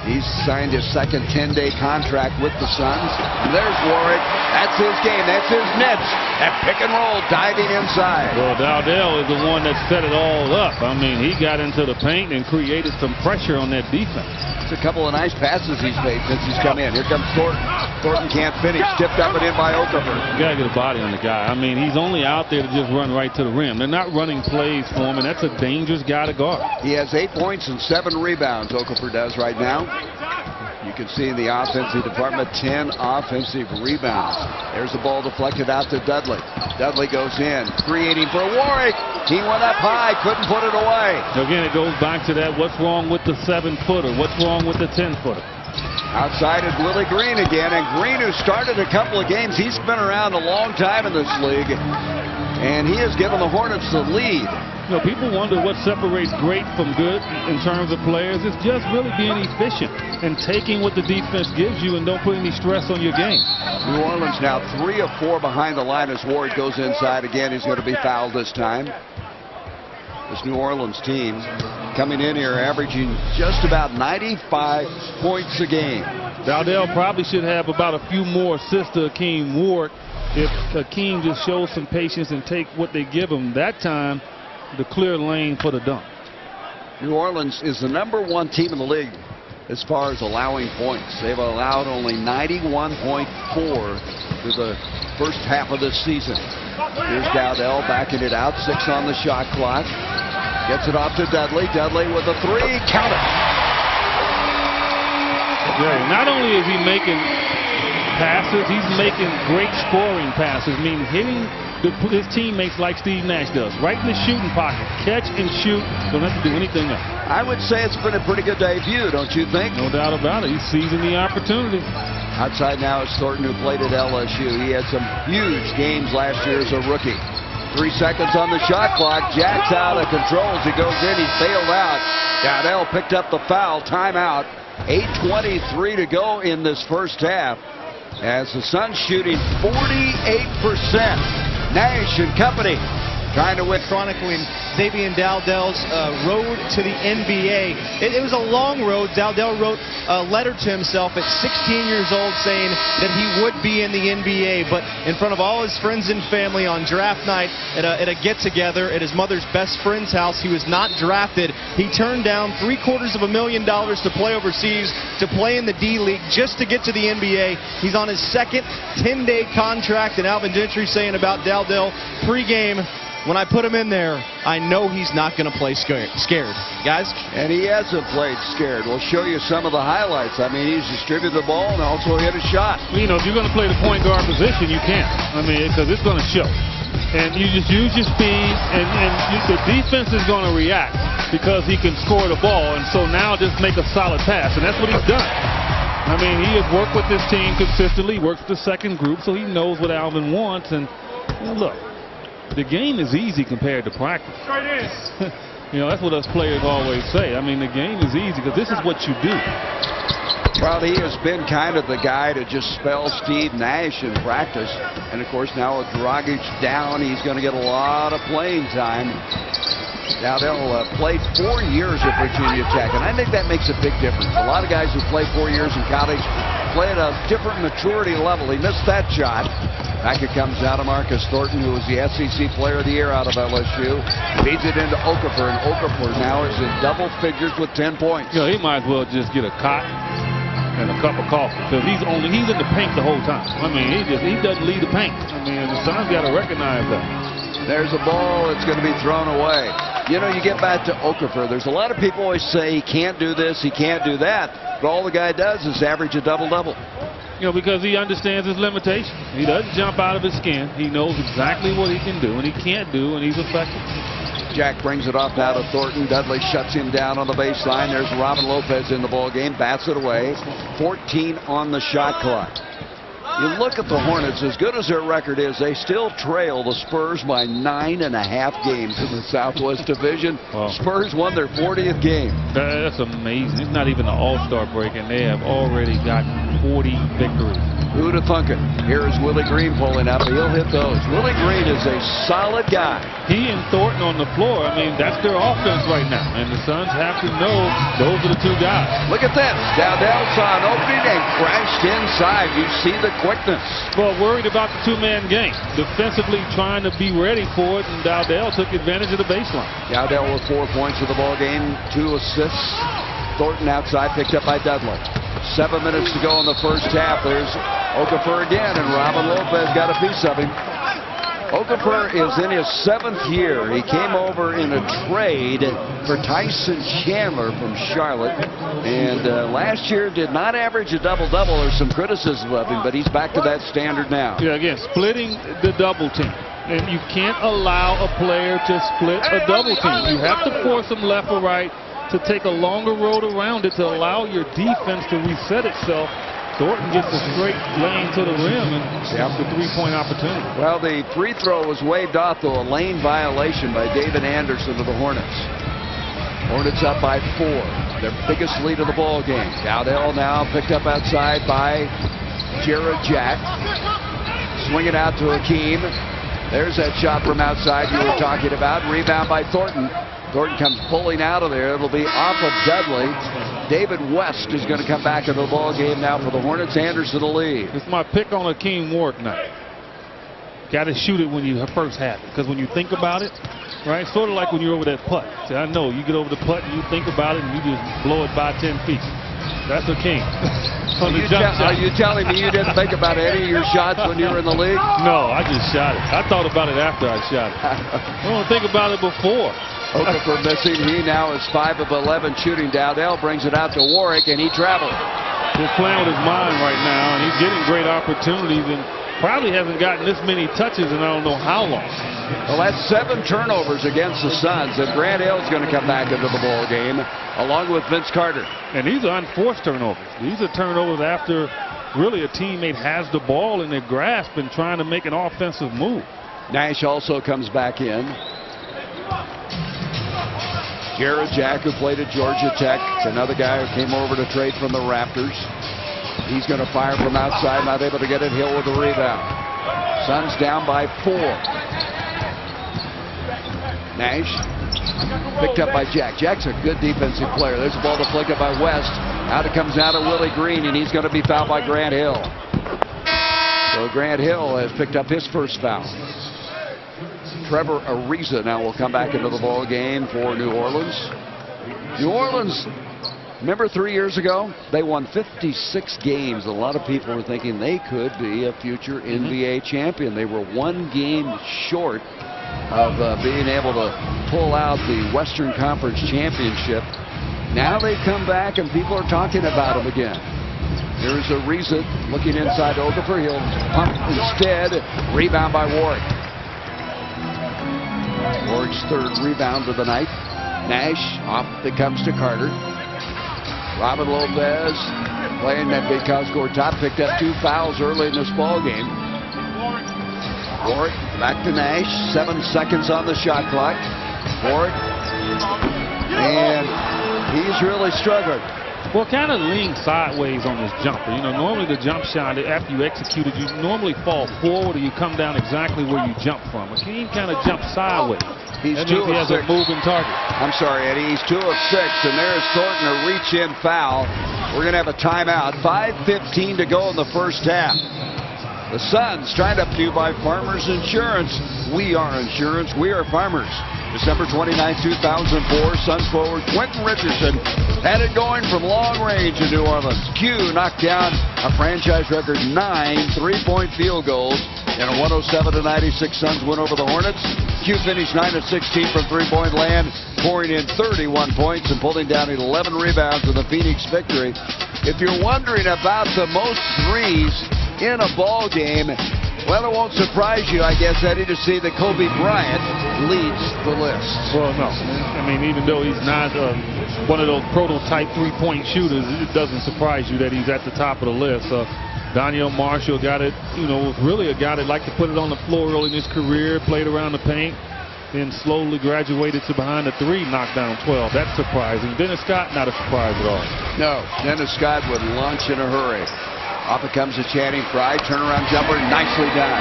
He's signed his second 10-day contract with the Suns. And there's Warwick. That's his game. That's his Nets. That pick and roll diving inside. Well, Dowdell is the one that set it all up. I mean, he got into the paint and created some pressure on that defense. It's a couple of nice passes he's made since he's come in. Here comes Thornton. Thornton can't finish. Tipped up and in by Okafor. You got to get a body on the guy. I mean, he's only out there to just run right to the rim. They're not running plays for him, and that's a dangerous guy to guard. He has 8 points and 7 rebounds, Okafor does right now. You can see in the offensive department 10 offensive rebounds. There's the ball deflected out to Dudley. Dudley goes in, creating for Warwick. He went up high, couldn't put it away. Again, it goes back to that, what's wrong with the 7-footer? What's wrong with the 10-footer? Outside is Willie Green again, and Green, who started a couple of games, he's been around a long time in this league, and he has given the Hornets the lead. You know, people wonder what separates great from good in terms of players. It's just really being efficient and taking what the defense gives you and don't put any stress on your game. New Orleans now 3 of 4 behind the line as Ward goes inside again. He's going to be fouled this time. This New Orleans team coming in here averaging just about 95 points a game. Dowdell probably should have about a few more assists to Hakeem Ward if Hakeem just shows some patience and take what they give him. That time, the clear lane for the dunk. New Orleans is the #1 team in the league as far as allowing points. They've allowed only 91.4 through the first half of this season. Here's Dowdell backing it out, 6 on the shot clock. Gets it off to Dudley. Dudley with a 3. Count it. Yeah, not only is he making passes, he's making great scoring passes, meaning hitting his teammates like Steve Nash does. Right in the shooting pocket. Catch and shoot. Don't have to do anything else. I would say it's been a pretty good debut, don't you think? No doubt about it. He's seizing the opportunity. Outside now is Thornton, who played at LSU. He had some huge games last year as a rookie. 3 seconds on the shot clock. Jack's out of control as he goes in. He failed out. Dowdell picked up the foul. Timeout. 8:23 to go in this first half as the Suns shooting 48%. Nash and company trying to win. Chronicling Xavier Dowdell's road to the NBA. It was a long road. Dowdell wrote a letter to himself at 16 years old saying that he would be in the NBA, but in front of all his friends and family on draft night at a get-together at his mother's best friend's house, he was not drafted. He turned down $750,000 to play overseas, to play in the D-League, just to get to the NBA. He's on his second 10-day contract, and Alvin Gentry saying about Dowdell pregame, when I put him in there, I know he's not going to play scared. Guys? And he hasn't played scared. We'll show you some of the highlights. I mean, he's distributed the ball and also hit a shot. You know, if you're going to play the point guard position, you can't. I mean, because it's going to show. And you just use your speed, and the defense is going to react because he can score the ball. And so now just make a solid pass, and that's what he's done. I mean, he has worked with this team consistently, works with the second group, so he knows what Alvin wants. And you know, look, the game is easy compared to practice. You know, that's what us players always say. I mean, the game is easy because this is what you do. Well, he has been kind of the guy to just spell Steve Nash in practice. And, of course, now with Dragic down, he's going to get a lot of playing time. Now, they'll play 4 years at Virginia Tech, and I think that makes a big difference. A lot of guys who play 4 years in college play at a different maturity level. He missed that shot. Back it comes out of Marcus Thornton, who was the SEC Player of the Year out of LSU. Feeds it into Okafor, and Okafor now is in double figures with 10 points. You know, he might as well just get a cot and a cup of coffee because he's in the paint the whole time. I mean, he doesn't leave the paint. I mean, the Suns got to recognize that. There's a ball that's going to be thrown away. You know, you get back to Okafor. There's a lot of people always say he can't do this, he can't do that. But all the guy does is average a double-double. You know, because he understands his limitations. He doesn't jump out of his skin. He knows exactly what he can do and he can't do, and he's effective. Jack brings it off now to Thornton. Dudley shuts him down on the baseline. There's Robin Lopez in the ball game. Bats it away. 14 on the shot clock. You look at the Hornets, as good as their record is, they still trail the Spurs by 9.5 games in the Southwest Division. Wow. Spurs won their 40th game. That's amazing. It's not even an all-star break, and they have already gotten 40 victories. Who'd have thunk it? Here is Willie Green pulling up. He'll hit those. Willie Green is a solid guy. He and Thornton on the floor, I mean, that's their offense right now. And the Suns have to know those are the two guys. Look at this. Dowdell saw an opening and crashed inside. You see the quickness. Well, worried about the two-man game. Defensively trying to be ready for it, and Dowdell took advantage of the baseline. Dowdell with 4 points of the ball game, 2 assists. Thornton outside, picked up by Dudley. 7 minutes to go in the first half. There's Okafor again, and Robin Lopez got a piece of him. Okafor is in his 7th year. He came over in a trade for Tyson Chandler from Charlotte. And last year did not average a double-double. There's some criticism of him, but he's back to that standard now. Yeah, again, splitting the double team. And you can't allow a player to split a double team. You have to force him left or right to take a longer road around it to allow your defense to reset itself. Thornton gets a straight lane to the rim and the three-point opportunity. Well, the free throw was waved off, though, a lane violation by David Anderson of the Hornets. Hornets up by 4. Their biggest lead of the ball game. Dowdell now picked up outside by Jared Jack. Swing it out to Hakeem. There's that shot from outside you were talking about. Rebound by Thornton. Thornton comes pulling out of there. It'll be off of Dudley. David West is going to come back into the ball game now for the Hornets. Anderson to lead. It's my pick on Hakeem Warwick night. Got to shoot it when you first have it, because when you think about it, right, sort of like when you're over that putt. See, I know you get over the putt and you think about it and you just blow it by 10 feet. That's Hakeem. Are you telling me you didn't think about any of your shots when you were in the league? No, I just shot it. I thought about it after I shot it. I don't think about it before. Okafor missing. He now is 5 of 11 shooting. Dowdell brings it out to Warwick, and he traveled. He's playing with his mind right now, and he's getting great opportunities, and probably hasn't gotten this many touches in I don't know how long. Well, that's 7 turnovers against the Suns, and Grant Hill's going to come back into the ball game, along with Vince Carter. And these are unforced turnovers. These are turnovers after really a teammate has the ball in their grasp and trying to make an offensive move. Nash also comes back in. Jared Jack, who played at Georgia Tech, another guy who came over to trade from the Raptors. He's going to fire from outside, not able to get it. Hill with the rebound. Suns down by 4. Nash picked up by Jack. Jack's a good defensive player. There's a ball to flick it by West. Out it comes out of Willie Green, and he's going to be fouled by Grant Hill. So Grant Hill has picked up his first foul. Trevor Ariza now will come back into the ball game for New Orleans. New Orleans, remember 3 years ago? They won 56 games. A lot of people were thinking they could be a future NBA champion. They were 1 game short of being able to pull out the Western Conference Championship. Now they've come back and people are talking about them again. Here's Ariza looking inside Okafor. He'll pump instead. Rebound by Warwick. Warwick's third rebound of the night. Nash off it comes to Carter. Robin Lopez playing that because Gortat picked up 2 fouls early in this ball game. Warwick back to Nash. 7 seconds on the shot clock. Warwick. And he's really struggling. Well, kind of leaned sideways on this jumper. You know, normally the jump shot, after you execute it, you normally fall forward or you come down exactly where you jump from. But he kind of jumped sideways. He's that 2 means he of has 6. a moving target. I'm sorry, Eddie. He's 2 of 6, and there's Thornton, a reach-in foul. We're going to have a timeout. 5:15 to go in the first half. The Suns tried up to you by Farmers Insurance. We are insurance. We are farmers. December 29, 2004, Suns forward Quentin Richardson had it going from long range in New Orleans. Q knocked down a franchise record 9 3-point field goals in a 107-96 Suns win over the Hornets. Q finished 9 of 16 from three-point land, pouring in 31 points and pulling down 11 rebounds in the Phoenix victory. If you're wondering about the most threes in a ball game, well, it won't surprise you, I guess, Eddie, to see that Kobe Bryant leads the list. Well, no. I mean, even though he's not one of those prototype three-point shooters, it doesn't surprise you that he's at the top of the list. Daniel Marshall got it, you know, really a guy that liked to put it on the floor early in his career, played around the paint, then slowly graduated to behind the three, knocked down 12. That's surprising. Dennis Scott, not a surprise at all. No, Dennis Scott would launch in a hurry. Off it comes to Channing Frye. Turnaround jumper, nicely done.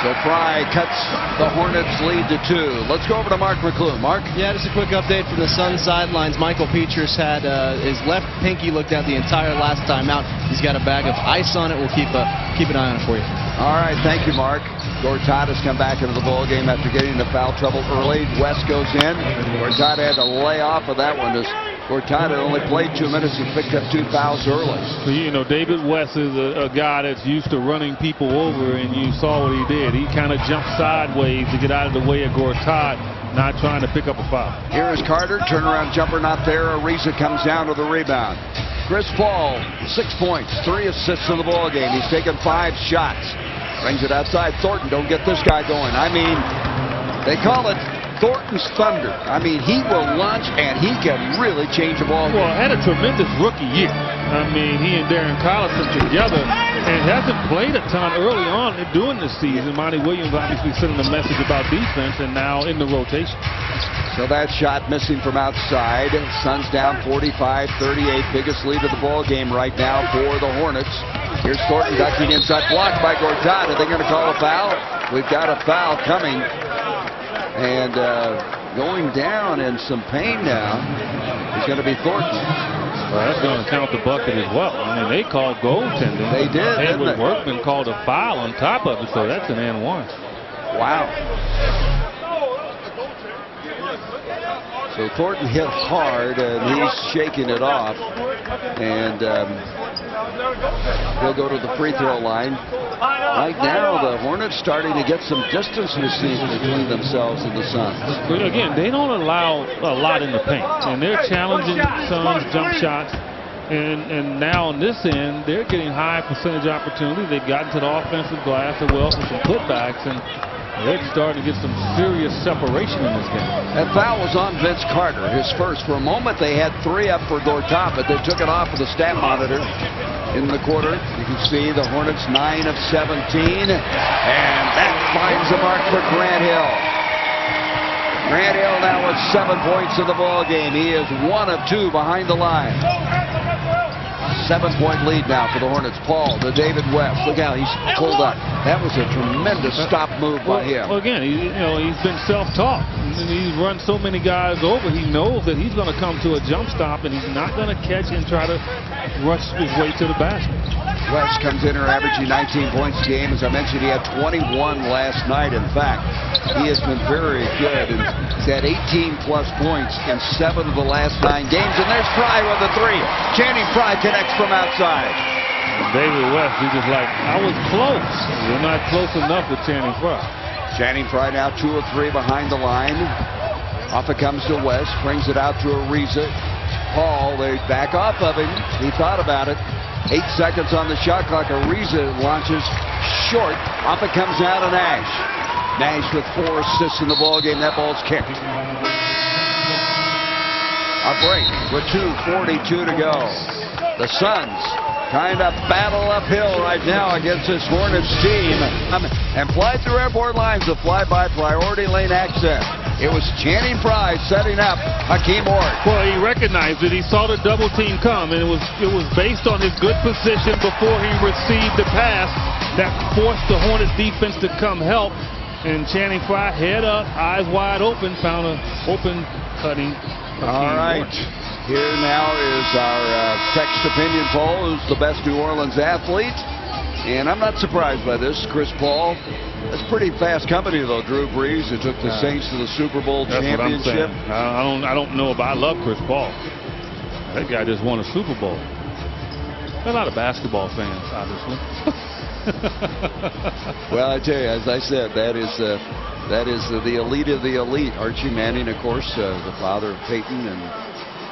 So Frye cuts the Hornets lead to 2. Let's go over to Mark McClure. Mark? Yeah, just a quick update from the Suns sidelines. Michael Petras had his left pinky looked at the entire last time out. He's got a bag of ice on it. We'll keep an eye on it for you. All right, thank you, Mark. Gortat has come back into the ball game after getting into foul trouble early. West goes in. Gortat had to lay off of that one. Gortat had only played 2 minutes and picked up 2 fouls early. So, you know, David West is a guy that's used to running people over, and you saw what he did. He kind of jumped sideways to get out of the way of Gortat, not trying to pick up a foul. Here is Carter. Turnaround jumper not there. Ariza comes down with a rebound. Chris Paul, 6 points, 3 assists in the ball game. He's taken 5 shots. Brings it outside. Thornton, don't get this guy going. I mean, they call it Thornton's Thunder. I mean, he will launch and he can really change the ball. Well, had a tremendous rookie year. I mean, he and Darren Collison together, and hasn't played a ton early on during the season. Monty Williams obviously sending a message about defense, and now in the rotation. So that shot missing from outside. Suns down 45-38. Biggest lead of the ball game right now for the Hornets. Here's Thornton ducking inside, blocked by Gortat. Are they going to call a foul? We've got a foul coming. And going down in some pain now is going to be Thornton. Well, that's going to count the bucket as well. I mean, they called goaltending. They did, Edward Workman called a foul on top of it, so that's an and 1. Wow. So Thornton hit hard, and he's shaking it off. And he'll go to the free throw line. Right now, the Hornets starting to get some distance between themselves and the Suns. But again, they don't allow a lot in the paint, and they're challenging Suns jump shots. And now on this end, they're getting high percentage opportunity. They've gotten to the offensive glass as well for some putbacks, and they're starting to get some serious separation in this game. That foul was on Vince Carter, his first. For a moment, they had 3 up for Gortat, but they took it off of the stat monitor in the quarter. You can see the Hornets 9 of 17, and that finds the mark for Grant Hill. Grant Hill now with 7 points in the ball game. He is 1 of 2 behind the line. 7-point lead now for the Hornets. Paul to David West. Look how he's pulled up. That was a tremendous stop move by him. Well, again, he's been self-taught. He's run so many guys over. He knows that he's going to come to a jump stop, and he's not going to catch and try to rush his way to the basket. West comes in here averaging 19 points a game. As I mentioned, he had 21 last night. In fact, he has been very good. And he's had 18-plus points in 7 of the last 9 games. And there's Frye with the 3. Channing Frye connects from outside. David West, he's just like, I was close. You're not close enough with Channing Frye. Channing Frye now 2 of 3 behind the line. Off it comes to West, brings it out to Ariza. Paul, they back off of him. He thought about it. 8 seconds on the shot clock. Ariza launches short. Off it comes now to Nash. Nash with 4 assists in the ballgame. That ball's kicked. A break with 2:42 to go. The Suns kind of battle uphill right now against this Hornets team. And fly through airport lines of fly-by priority lane access. It was Channing Frye setting up Hakeem Ward. Well, he recognized it. He saw the double team come, and it was based on his good position before he received the pass that forced the Hornets defense to come help. And Channing Frye, head up, eyes wide open, found an open cutting Hakeem All right. Ward. Here now is our text opinion poll. Who's the best New Orleans athlete? And I'm not surprised by this. Chris Paul. That's pretty fast company, though. Drew Brees, who took the Saints to the Super Bowl championship. I don't know about. I love Chris Paul. That guy just won a Super Bowl. They're not a basketball fans, obviously. Well, I tell you, as I said, that is the elite of the elite. Archie Manning, of course, the father of Peyton and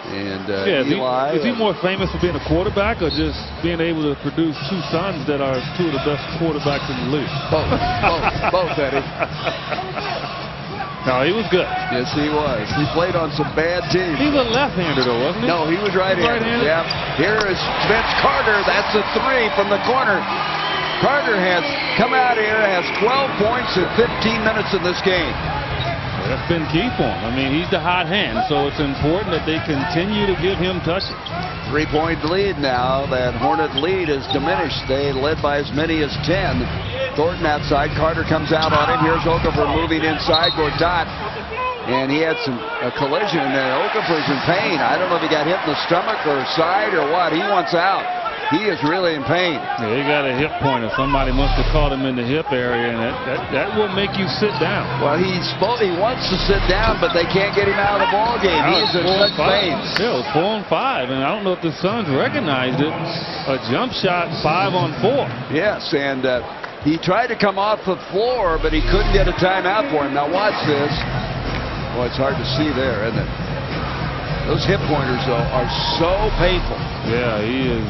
Eli. Is he more famous for being a quarterback or just being able to produce 2 sons that are 2 of the best quarterbacks in the league? Both, Eddie. No, he was good. Yes, he was. He played on some bad teams. He was a left-hander, though, wasn't he? No, he was right-handed. Yeah. Here is Vince Carter. That's a 3 from the corner. Carter has come out here, has 12 points in 15 minutes in this game. That's been key for him. I mean, he's the hot hand, so it's important that they continue to give him touches. 3-point lead now. That Hornet lead is diminished. They led by as many as 10. Thornton outside. Carter comes out on him. Here's Okafor moving inside. Gortat. And he had a collision, and Okafor's in pain. I don't know if he got hit in the stomach or side or what. He wants out. He is really in pain. Yeah, he got a hip pointer. Somebody must have caught him in the hip area, and that will make you sit down. Well, he wants to sit down, but they can't get him out of the ball game. He is in such pain. Yeah, it was 4 on 5, and I don't know if the Suns recognized it. A jump shot, 5 on 4. Yes, and he tried to come off the floor, but he couldn't get a timeout for him. Now watch this. Well, it's hard to see there, isn't it? Those hip pointers, though, are so painful. Yeah, he's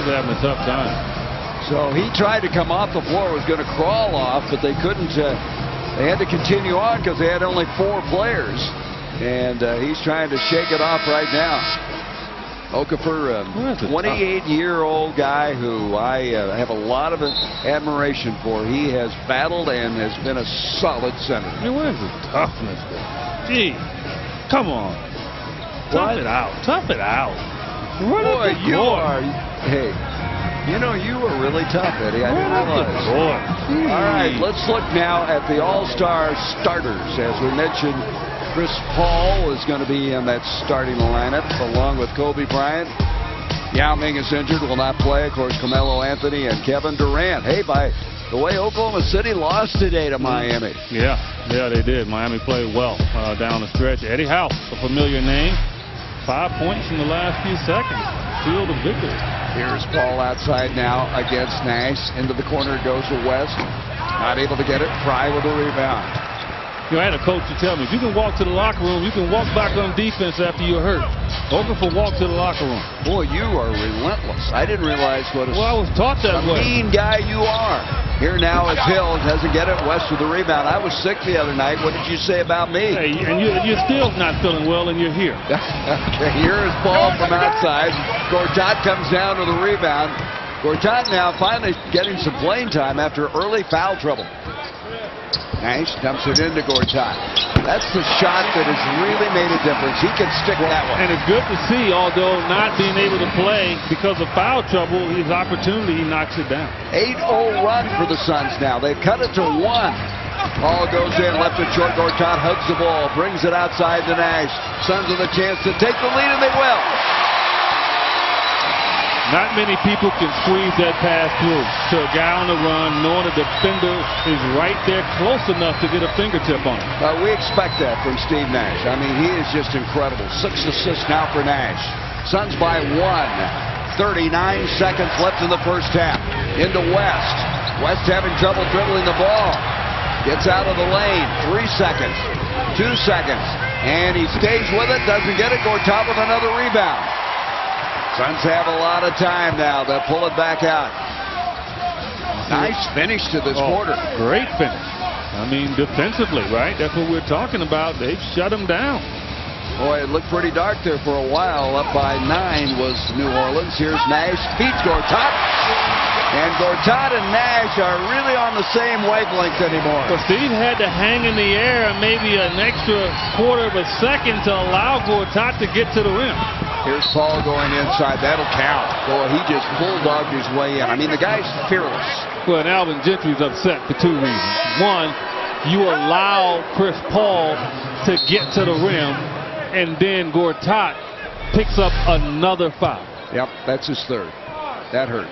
having a tough time. So he tried to come off the floor, was going to crawl off, but they couldn't. They had to continue on because they had only 4 players. And he's trying to shake it off right now. Okafor, 28-year-old guy who I have a lot of admiration for. He has battled and has been a solid center. Where's his toughness? Gee. Come on. Tough it out. Tough it out. Boy, you are. Hey, you know, you were really tough, Eddie. I didn't realize. All right, let's look now at the All-Star starters. As we mentioned, Chris Paul is going to be in that starting lineup along with Kobe Bryant. Yao Ming is injured, will not play. Of course, Carmelo Anthony and Kevin Durant. Hey, by the way, Oklahoma City lost today to Miami. Yeah, they did. Miami played well down the stretch. Eddie House, a familiar name. 5 points in the last few seconds. Seal the victory. Here's Paul outside now against Nash. Into the corner goes to West. Not able to get it. Frye with a rebound. You know, I had a coach to tell me, if you can walk to the locker room, you can walk back on defense after you're hurt. Okafor walked to the locker room. Boy, you are relentless. I didn't realize what a I was taught that way. Mean guy you are. Here now is Hill. Doesn't get it. West with the rebound. I was sick the other night. What did you say about me? Hey, and you're still not feeling well, and you're here. Okay, here is Paul from outside. Gortat comes down to the rebound. Gortat now finally getting some playing time after early foul trouble. Nash dumps it into Gortat. That's the shot that has really made a difference. He can stick that one. And it's good to see, although not being able to play because of foul trouble, his opportunity, he knocks it down. 8-0 run for the Suns now. They've cut it to 1. Ball goes in, left it short. Gortat hugs the ball, brings it outside to Nash. Suns with a chance to take the lead, and they will. Not many people can squeeze that pass through to a guy on the run, knowing the defender is right there close enough to get a fingertip on him. We expect that from Steve Nash. I mean, he is just incredible. 6 assists now for Nash. Suns by 1. 39 seconds left in the first half. Into West. West having trouble dribbling the ball. Gets out of the lane. 3 seconds. 2 seconds. And he stays with it. Doesn't get it. Gortat with another rebound. Suns have a lot of time now. They'll pull it back out. Nice finish to this quarter. Great finish. I mean, defensively, right? That's what we're talking about. They've shut him down. Boy, it looked pretty dark there for a while. Up by 9 was New Orleans. Here's Nash. Feeds Gortat. And Gortat and Nash are really on the same wavelength anymore. So Steve had to hang in the air maybe an extra quarter of a second to allow Gortat to get to the rim. Here's Paul going inside. That'll count. Boy, he just bulldogged his way in. I mean, the guy's fearless. Well, and Alvin Gentry's upset for 2 reasons. One, you allow Chris Paul to get to the rim, and then Gortat picks up another foul. Yep, that's his 3rd. That hurt.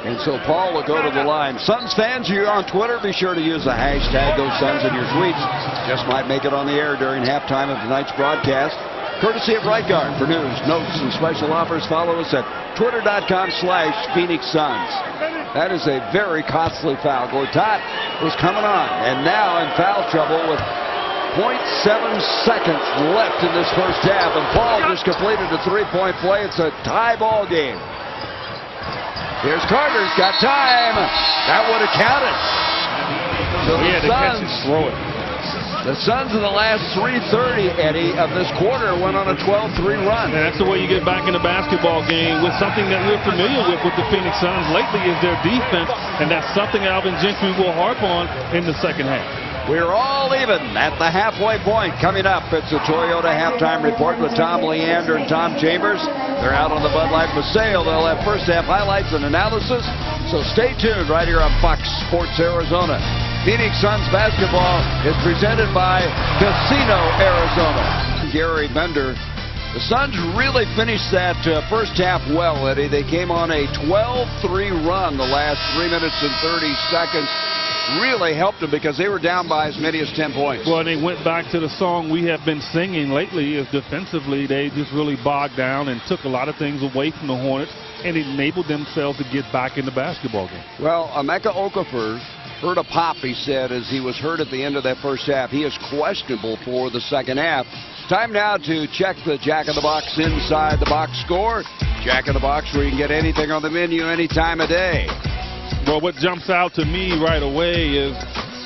And so Paul will go to the line. Suns fans, you're on Twitter. Be sure to use the hashtag #GoSuns in your tweets. Just might make it on the air during halftime of tonight's broadcast. Courtesy of Right Guard. For news, notes, and special offers, follow us at twitter.com/Phoenix Suns. That is a very costly foul. Gortat was coming on, and now in foul trouble with 0.7 seconds left in this first half, and Paul just completed a 3-point play. It's a tie ball game. Here's Carter's got time. That would have counted. So He had to catch and throw it. The Suns in the last 3:30, Eddie, of this quarter went on a 12-3 run. And that's the way you get back in the basketball game with something that we're familiar with the Phoenix Suns lately is their defense, and that's something Alvin Gentry will harp on in the second half. We're all even at the halfway point. Coming up, it's a Toyota halftime report with Tom Leander and Tom Chambers. They're out on the Bud Light for sale. They'll have first half highlights and analysis. So stay tuned right here on Fox Sports Arizona. Phoenix Suns basketball is presented by Casino Arizona. Gary Bender. The Suns really finished that first half well, Eddie. They came on a 12-3 run the last 3 minutes and 30 seconds. Really helped them because they were down by as many as 10 points. Well, and they went back to the song we have been singing lately is defensively they just really bogged down and took a lot of things away from the Hornets and enabled themselves to get back in the basketball game. Well, Emeka Okafor heard a pop, he said, as he was hurt at the end of that first half. He is questionable for the second half. Time now to check the Jack in the Box Inside the Box score. Jack in the Box, where you can get anything on the menu any time of day. Well, what jumps out to me right away is,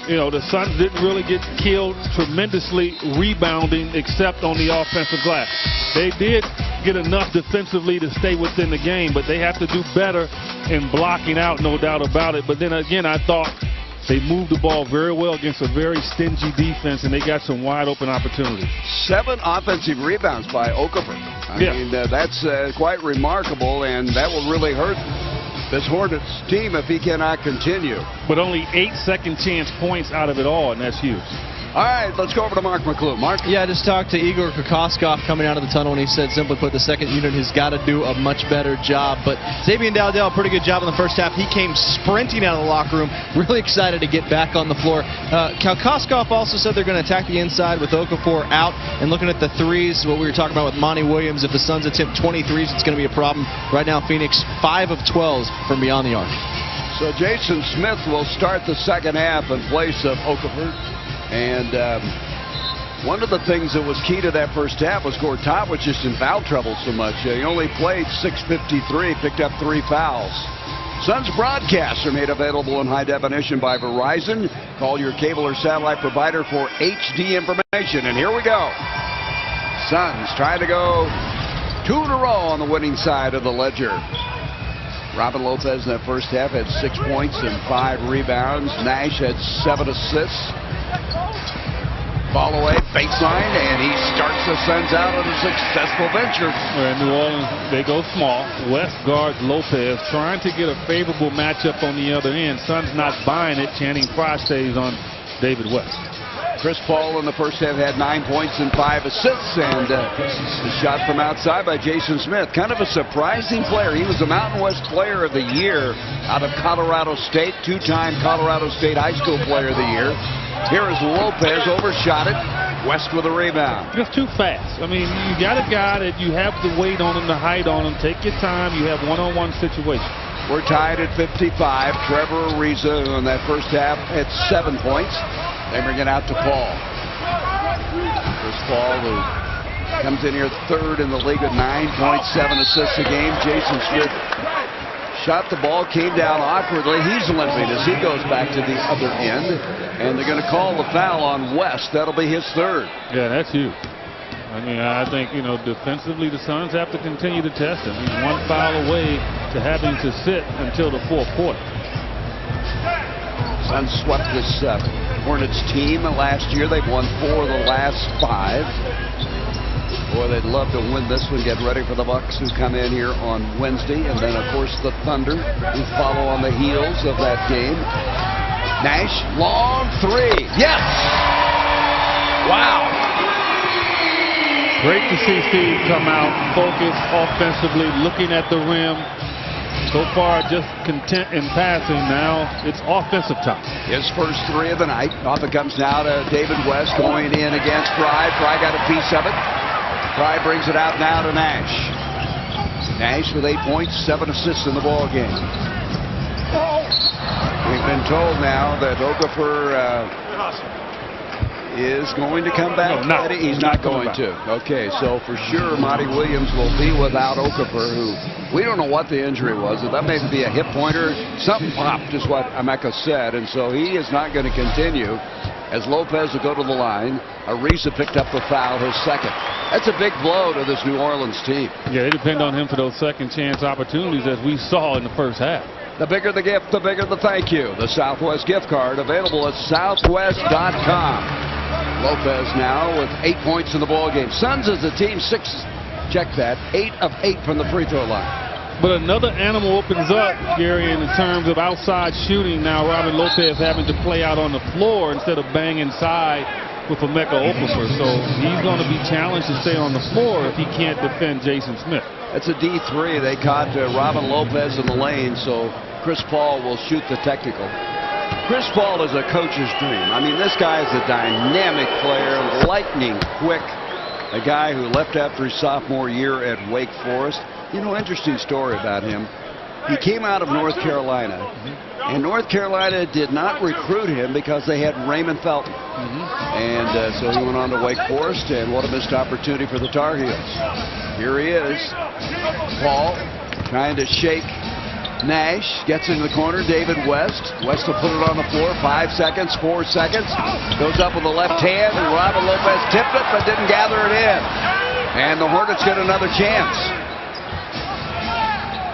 you know, the Suns didn't really get killed tremendously rebounding except on the offensive glass. They did get enough defensively to stay within the game, but they have to do better in blocking out, no doubt about it. But then again, I thought they moved the ball very well against a very stingy defense, and they got some wide open opportunities. 7 offensive rebounds by Okafor. I mean, that's quite remarkable, and that will really hurt this Hornets team if he cannot continue. But only 8 second chance points out of it all, and that's huge. All right, let's go over to Mark McClure. Mark? Yeah, I just talked to Igor Kokoskov coming out of the tunnel, and he said, simply put, the second unit has got to do a much better job. But Xavier Dowdell, a pretty good job in the first half. He came sprinting out of the locker room, really excited to get back on the floor. Kokoskov also said they're going to attack the inside with Okafor out, and looking at the threes, what we were talking about with Monty Williams, if the Suns attempt 20 threes, it's going to be a problem. Right now, Phoenix 5 of 12 from beyond the arc. So Jason Smith will start the second half in place of Okafor. And one of the things that was key to that first half was Gortat was just in foul trouble so much. He only played 6:53, picked up 3 fouls. Suns broadcasts are made available in high definition by Verizon. Call your cable or satellite provider for HD information. And here we go. Suns trying to go 2 in a row on the winning side of the ledger. Robin Lopez in that first half had 6 points and 5 rebounds. Nash had 7 assists. Ball away, baseline, and he starts the Suns out on a successful venture. In New Orleans, they go small. West guards Lopez, trying to get a favorable matchup on the other end. Suns not buying it. Channing Frye stays on David West. Chris Paul in the first half had 9 points and 5 assists, and the shot from outside by Jason Smith. Kind of a surprising player. He was the Mountain West Player of the Year out of Colorado State, 2-time Colorado State High School Player of the Year. Here is Lopez, overshot it. West with a rebound. Just too fast. I mean, you got a guy that you have the weight on him, the height on him. Take your time. You have one-on-one situation. We're tied at 55. Trevor Ariza, who in that first half had 7 points. They bring it out to Paul. Chris Paul, who comes in here third in the league with 9.7 assists a game. Jason Smith shot the ball, came down awkwardly. He's limping as he goes back to the other end. And they're going to call the foul on West. That'll be his third. Yeah, that's huge. I mean, I think, defensively, the Suns have to continue to test him. He's one foul away to having to sit until the fourth quarter. Suns swept this Hornets team last year. They've won 4 of the last 5. Boy, they'd love to win this one. Get ready for the Bucks, who come in here on Wednesday. And then, of course, the Thunder, who follow on the heels of that game. Nash, long 3. Yes! Wow. Great to see Steve come out, focused offensively, looking at the rim. So far, just content in passing. Now it's offensive time. His first 3 of the night. Off it comes now to David West going in against Fry. Fry got a piece of it. Fry brings it out now to Nash. Nash with 8 points, 7 assists in the ball game. We've been told now that Okafor is going to come back. No, he's not going to. Okay, so for sure Monty Williams will be without Okafor, who we don't know what the injury was. That may be a hip pointer. Something popped is what Emeka said, and so he is not going to continue as Lopez will go to the line. Ariza picked up the foul, his second. That's a big blow to this New Orleans team. Yeah, they depend on him for those second chance opportunities as we saw in the first half. The bigger the gift, the bigger the thank you. The Southwest gift card available at southwest.com. Lopez now with 8 points in the ball game. Suns as a team, 8 of 8 from the free throw line. But another animal opens up, Gary, in terms of outside shooting. Now Robin Lopez having to play out on the floor instead of bang inside with Emeka Okafor. So he's going to be challenged to stay on the floor if he can't defend Jason Smith. That's a D3. They caught Robin Lopez in the lane, so Chris Paul will shoot the technical. Chris Paul is a coach's dream. I mean, this guy is a dynamic player, lightning quick, a guy who left after his sophomore year at Wake Forest. Interesting story about him. He came out of North Carolina, and North Carolina did not recruit him because they had Raymond Felton. And so he went on to Wake Forest, and what a missed opportunity for the Tar Heels. Here he is. Paul trying to shake Nash, gets in the corner. David West. West will put it on the floor. 5 seconds, 4 seconds. Goes up with the left hand, and Robin Lopez tipped it but didn't gather it in. And the Hornets get another chance.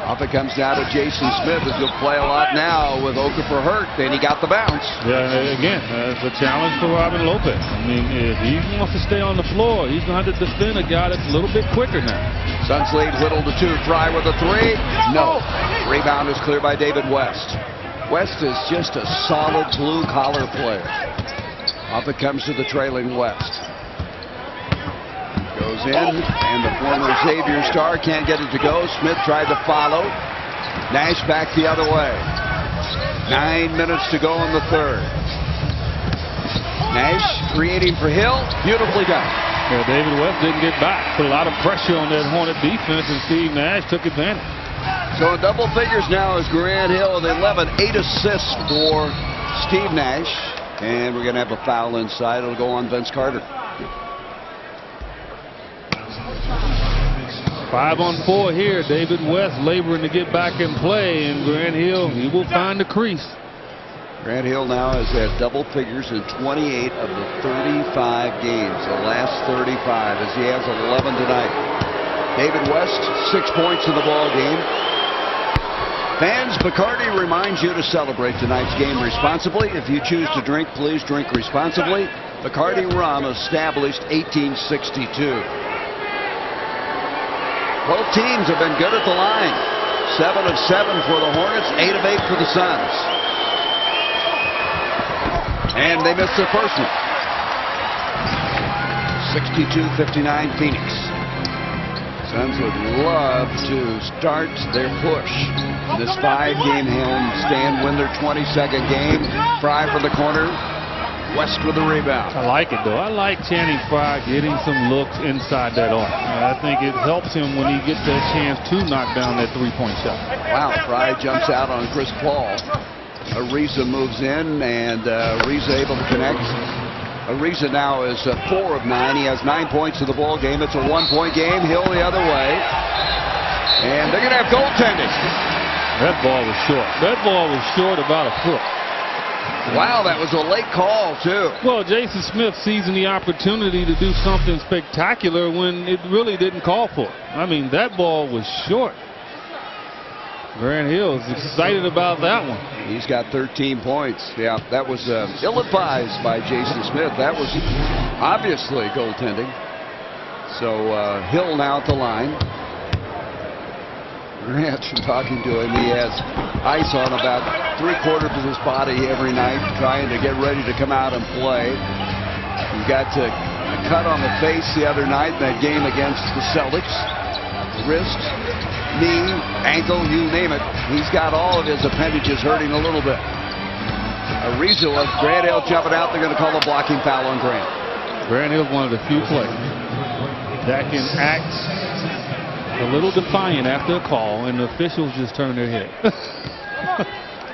Off it comes down to Jason Smith, who's going to play a lot now with Okafor hurt. Then he got the bounce. Yeah, again, it's a challenge for Robin Lopez. I mean, if he wants to stay on the floor, he's going to have to defend a guy that's a little bit quicker now. Suns lead Whittle to 2. Fry with a 3. No. Rebound is cleared by David West. West is just a solid blue-collar player. Off it comes to the trailing West. Goes in, and the former Xavier star can't get it to go. Smith tried to follow. Nash back the other way. 9 minutes to go in the third. Nash creating for Hill. Beautifully done. Yeah, David West didn't get back. Put a lot of pressure on that Hornet defense, and Steve Nash took advantage. So in double figures now is Grant Hill with 11, 8 assists for Steve Nash. And we're going to have a foul inside. It'll go on Vince Carter. 5 on 4 here. David West laboring to get back in play, and Grant Hill, he will find the crease. Grant Hill now has had double figures in 28 of the 35 games, the last 35, as he has 11 tonight. David West, 6 points in the ball game. Fans, Bacardi reminds you to celebrate tonight's game responsibly. If you choose to drink, please drink responsibly. Bacardi rum, established 1862. Both teams have been good at the line. 7 of 7 for the Hornets, 8 of 8 for the Suns. And they missed their first one. 62-59 Phoenix. Suns would love to start their push. This 5-game homestand, win their 22nd game. Fry for the corner. West with the rebound. I like it, though. I like Channing Frye getting some looks inside that arc. I think it helps him when he gets that chance to knock down that three-point shot. Wow, Frye jumps out on Chris Paul. Ariza moves in, and Ariza able to connect. Ariza now is 4 of 9. He has 9 points in the ball game. It's a 1-point game. Hill the other way. And they're going to have goaltending. That ball was short. That ball was short about a foot. Wow, that was a late call, too. Well, Jason Smith seizing the opportunity to do something spectacular when it really didn't call for it. I mean, that ball was short. Grant Hill is excited about that one. He's got 13 points. Yeah, that was ill-advised by Jason Smith. That was obviously goaltending. So Hill now at the line. Grant, talking to him, he has ice on about 3/4 of his body every night, trying to get ready to come out and play. He got a cut on the face the other night in that game against the Celtics. Wrist, knee, ankle, you name it. He's got all of his appendages hurting a little bit. Ariza with Grant Hill jumping out. They're going to call a blocking foul on Grant. Grant Hill's one of the few players that can act a little defiant after a call, and the officials just turn their head.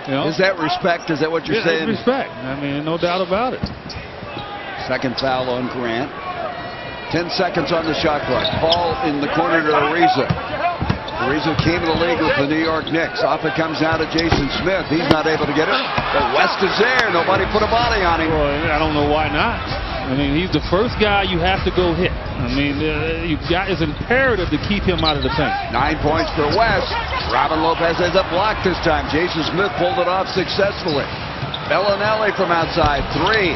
You know? Is that respect? Is that what you're saying? Respect. I mean, no doubt about it. Second foul on Grant. 10 seconds on the shot clock. Ball in the corner to Ariza. Ariza came to the league with the New York Knicks. Off it comes out to Jason Smith. He's not able to get it. But West is there. Nobody put a body on him. Well, I don't know why not. I mean, he's the first guy you have to go hit. I mean, it's imperative to keep him out of the paint. 9 points for West. Robin Lopez has a block this time. Jason Smith pulled it off successfully. Bellinelli from outside. 3.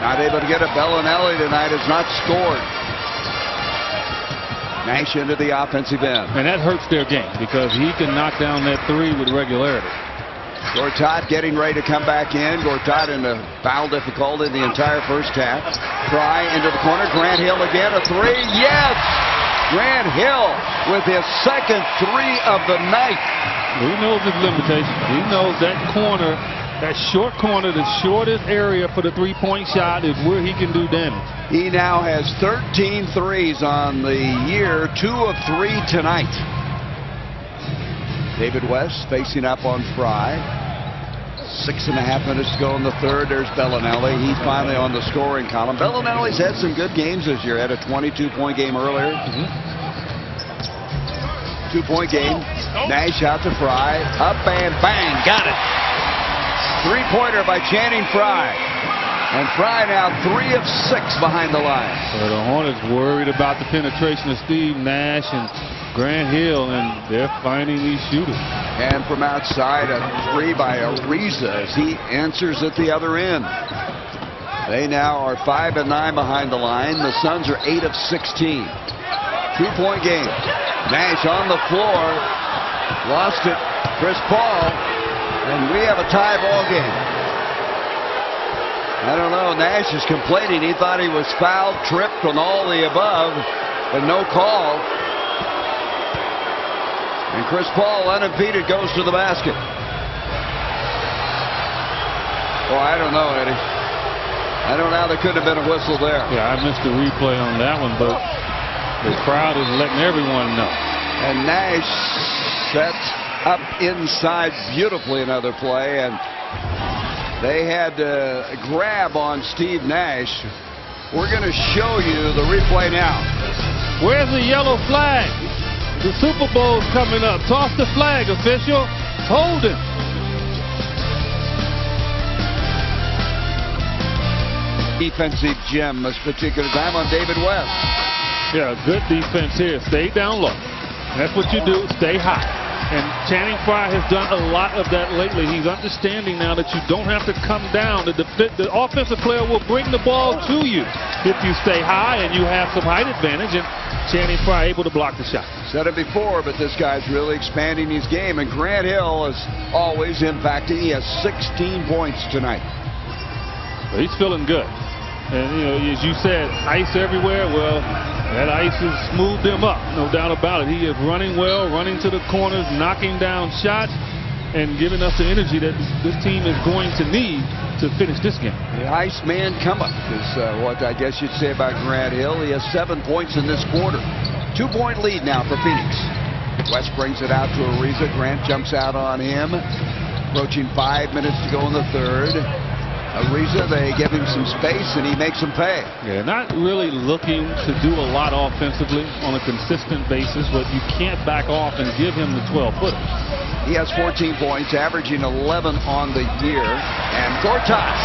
Not able to get it. Bellinelli tonight has not scored. Nash into the offensive end. And that hurts their game because he can knock down that 3 with regularity. Gortat getting ready to come back in. Gortat in the foul difficulty the entire first half. Frye into the corner. Grant Hill again. A 3. Yes! Grant Hill with his second 3 of the night. He knows his limitations. He knows that corner, that short corner, the shortest area for the three-point shot is where he can do damage. He now has 13 threes on the year, 2 of 3 tonight. David West facing up on Frye. 6.5 minutes to go in the third. There's Bellinelli. He's finally on the scoring column. Bellinelli's had some good games this year. Had a 22-point game earlier. 2-point game. Nash out to Frye. Up and bang. Got it. 3-pointer by Channing Frye. And Frye now 3 of 6 behind the line. So the Hornets worried about the penetration of Steve Nash and Grant Hill, and they're finding these shooters. And from outside, a 3 by Ariza as he answers at the other end. They now are 5 and 9 behind the line. The Suns are 8 of 16. 2-point game. Nash on the floor. Lost it. Chris Paul. And we have a tie ball game. I don't know. Nash is complaining. He thought he was fouled, tripped, and all the above, but no call. And Chris Paul, unimpeded, goes to the basket. Oh, I don't know, Eddie. I don't know how there could have been a whistle there. Yeah, I missed the replay on that one, but the crowd is letting everyone know. And Nash set up inside beautifully another play, and they had to grab on Steve Nash. We're going to show you the replay now. Where's the yellow flag? The Super Bowl's coming up. Toss the flag, official. Hold it. Defensive gem this particular time on David West. Yeah, good defense here. Stay down low. That's what you do. Stay high. And Channing Frye has done a lot of that lately. He's understanding now that you don't have to come down. The offensive player will bring the ball to you if you stay high and you have some height advantage. And Channing Frye able to block the shot. Said it before, but this guy's really expanding his game. And Grant Hill is always impacting. He has 16 points tonight. So he's feeling good. And, you know, as you said, ice everywhere. Well, that ice has smoothed him up, no doubt about it. He is running well, running to the corners, knocking down shots, and giving us the energy that this team is going to need to finish this game. The Iceman cometh is what I guess you'd say about Grant Hill. He has 7 points in this quarter. 2-point lead now for Phoenix. West brings it out to Ariza. Grant jumps out on him. Approaching 5 minutes to go in the third. Ariza, they give him some space and he makes them pay. Yeah, not really looking to do a lot offensively on a consistent basis, but you can't back off and give him the 12-footer. He has 14 points, averaging 11 on the year. And Gortat.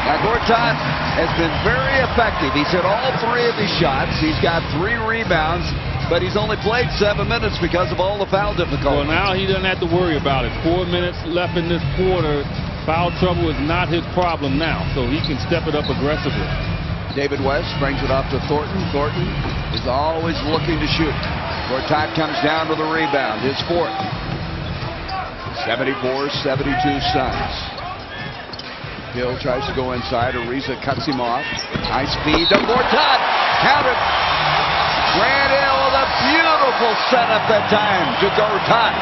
Now, Gortat has been very effective. He's hit all 3 of his shots. He's got 3 rebounds, but he's only played 7 minutes because of all the foul difficulty. Well, now he doesn't have to worry about it. 4 minutes left in this quarter. Foul trouble is not his problem now, so he can step it up aggressively. David West brings it off to Thornton. Thornton is always looking to shoot. Gortat comes down with a rebound, his 4th. 74-72 Suns. Hill tries to go inside. Ariza cuts him off. High speed to Gortat. Counted. Grant Hill with a beautiful setup that time to Gortat.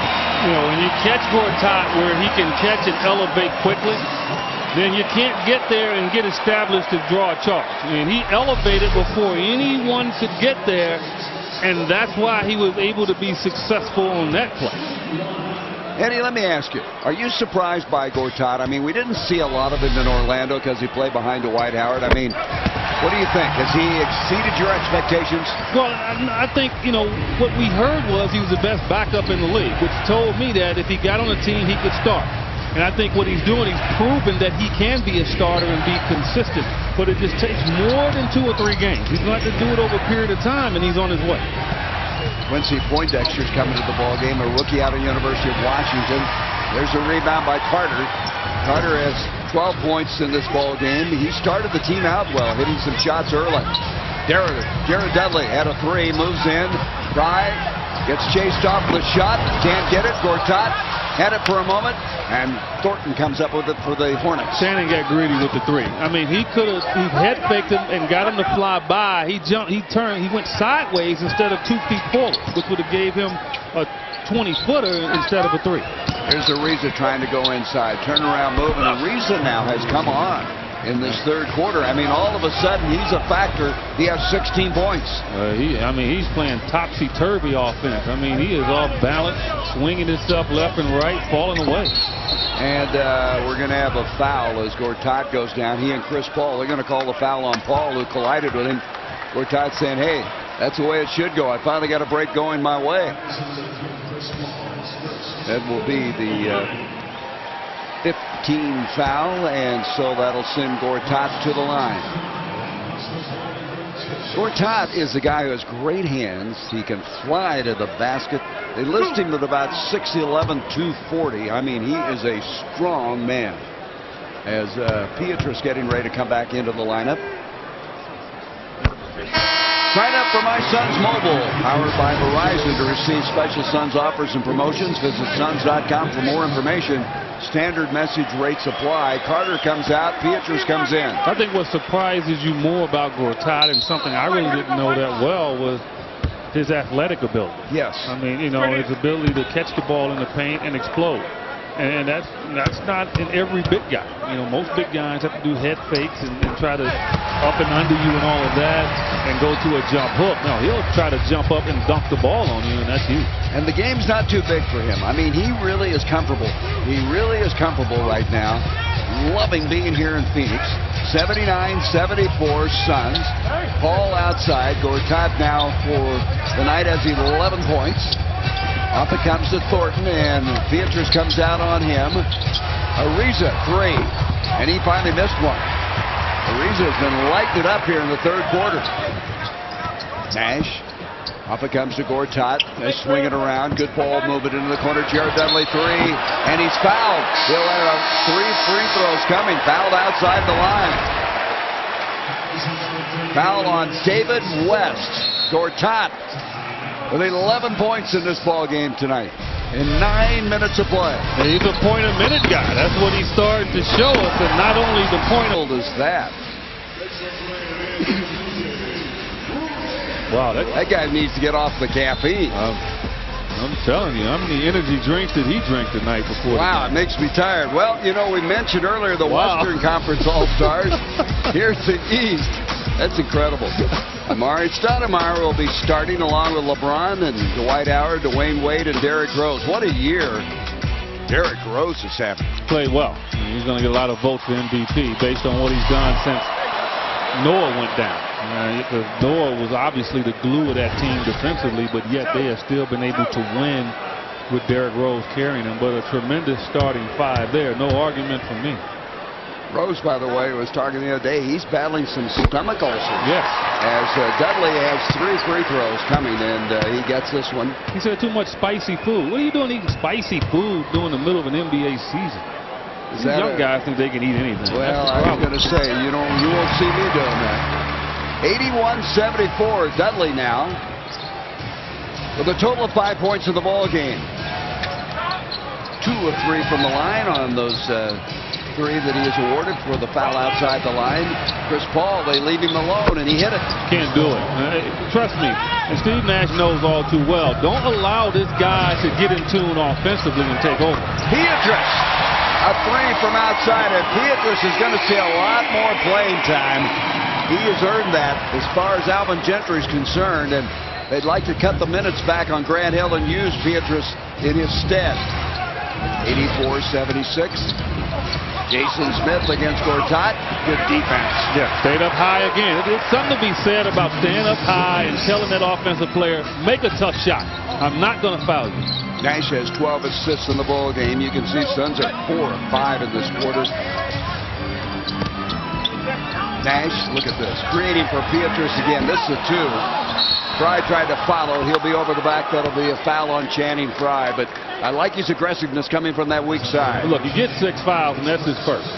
You know, when you catch Gortat where he can catch and elevate quickly, then you can't get there and get established to draw a charge. And he elevated before anyone could get there, and that's why he was able to be successful on that play. Eddie, let me ask you, are you surprised by Gortat? I mean, we didn't see a lot of him in Orlando because he played behind Dwight Howard. I mean, what do you think? Has he exceeded your expectations? Well, I think, you know, what we heard was he was the best backup in the league, which told me that if he got on a team, he could start. And I think what he's doing, he's proven that he can be a starter and be consistent. But it just takes more than 2 or 3 games. He's going to have to do it over a period of time, and he's on his way. Quincy Poindexter's coming to the ball game, a rookie out of University of Washington. There's a rebound by Carter. Carter has 12 points in this ball game. He started the team out well, hitting some shots early. Jared Dudley had a 3, moves in, drive, gets chased off with a shot, can't get it. Gortat had it for a moment, and Thornton comes up with it for the Hornets. Shannon got greedy with the 3. I mean, he head faked him and got him to fly by. He jumped, he turned, he went sideways instead of 2 feet forward, which would have gave him a 20-footer instead of a 3. Here's Ariza trying to go inside. Turnaround move, and Ariza now has come on in this third quarter. I mean, all of a sudden, he's a factor. He has 16 points. I mean, he's playing topsy-turvy offense. I mean, he is off balance, swinging himself left and right, falling away. And we're going to have a foul as Gortat goes down. He and Chris Paul, they're going to call the foul on Paul, who collided with him. Gortat saying, hey, that's the way it should go. I finally got a break going my way. That will be the 15 foul, and so that'll send Gortat to the line. Gortat is a guy who has great hands. He can fly to the basket. They list him at about 6'11", 240. I mean, he is a strong man. As Pietrus getting ready to come back into the lineup. Sign up for My Sons Mobile, powered by Verizon. To receive special Sons offers and promotions, visit Suns.com for more information. Standard message rates apply. Carter comes out, Pietrus comes in. I think what surprises you more about Gortat, and something I really didn't know that well, was his athletic ability. Yes. I mean, you know, his ability to catch the ball in the paint and explode. And that's not in every big guy. You know, most big guys have to do head fakes and try to up and under you and all of that and go to a jump hook. No, he'll try to jump up and dunk the ball on you, and that's huge. And the game's not too big for him. I mean, he really is comfortable. He really is comfortable right now. Loving being here in Phoenix. 79-74 Suns. Paul outside. Gortat now for the night has 11 points. Off it comes to Thornton, and Pietrus comes out on him. Ariza, 3, and he finally missed one. Ariza has been lighting it up here in the third quarter. Nash, off it comes to Gortat. They swing it around. Good ball, move it into the corner. Jared Dudley, 3, and he's fouled. He'll have 3 free throws coming. Fouled outside the line. Foul on David West. Gortat with 11 points in this ball game tonight in 9 minutes of play. He's a point-a-minute guy. That's what he's starting to show us, and not only the point. How old is that? Wow, that guy needs to get off the caffeine. I'm telling you, how many energy drinks did he drink the night before? Wow, it makes me tired. Well, you know, we mentioned earlier the Western Conference All-Stars. Here's the East. That's incredible. Amari Stoudemire will be starting along with LeBron and Dwight Howard, Dwayne Wade, and Derrick Rose. What a year Derrick Rose is having. Played well. He's going to get a lot of votes for MVP based on what he's done since Noah went down. Noah was obviously the glue of that team defensively, but yet they have still been able to win with Derrick Rose carrying them. But a tremendous starting five there. No argument from me. Rose, by the way, was talking the other day. He's battling some stomach ulcers. Yes. As Dudley has 3 free throws coming, and he gets this one. He said too much spicy food. What are you doing eating spicy food during the middle of an NBA season? These young guys think they can eat anything. Well, I was going to say, you won't see me doing that. 81-74, Dudley now with a total of 5 points in the ball game. 2 of 3 from the line on those 3 that he is awarded for the foul outside the line. Chris Paul, they leave him alone, and he hit it. Can't do it. Trust me, and Steve Nash knows all too well. Don't allow this guy to get in tune offensively and take over. Pietrus, a 3 from outside, and Pietrus is going to see a lot more playing time. He has earned that as far as Alvin Gentry is concerned, and they'd like to cut the minutes back on Grant Hill and use Pietrus in his stead. 84-76. Jason Smith against Gortat. Good defense. Yeah, stayed up high again. There's something to be said about staying up high and telling that offensive player, make a tough shot. I'm not going to foul you. Nash has 12 assists in the ball game. You can see Suns are 4 of 5 in this quarter. Nash, look at this, creating for Pietrus again. This is a 2. Fry tried to follow. He'll be over the back. That'll be a foul on Channing Frye. But I like his aggressiveness coming from that weak side. Look, he gets 6 fouls, and that's his first.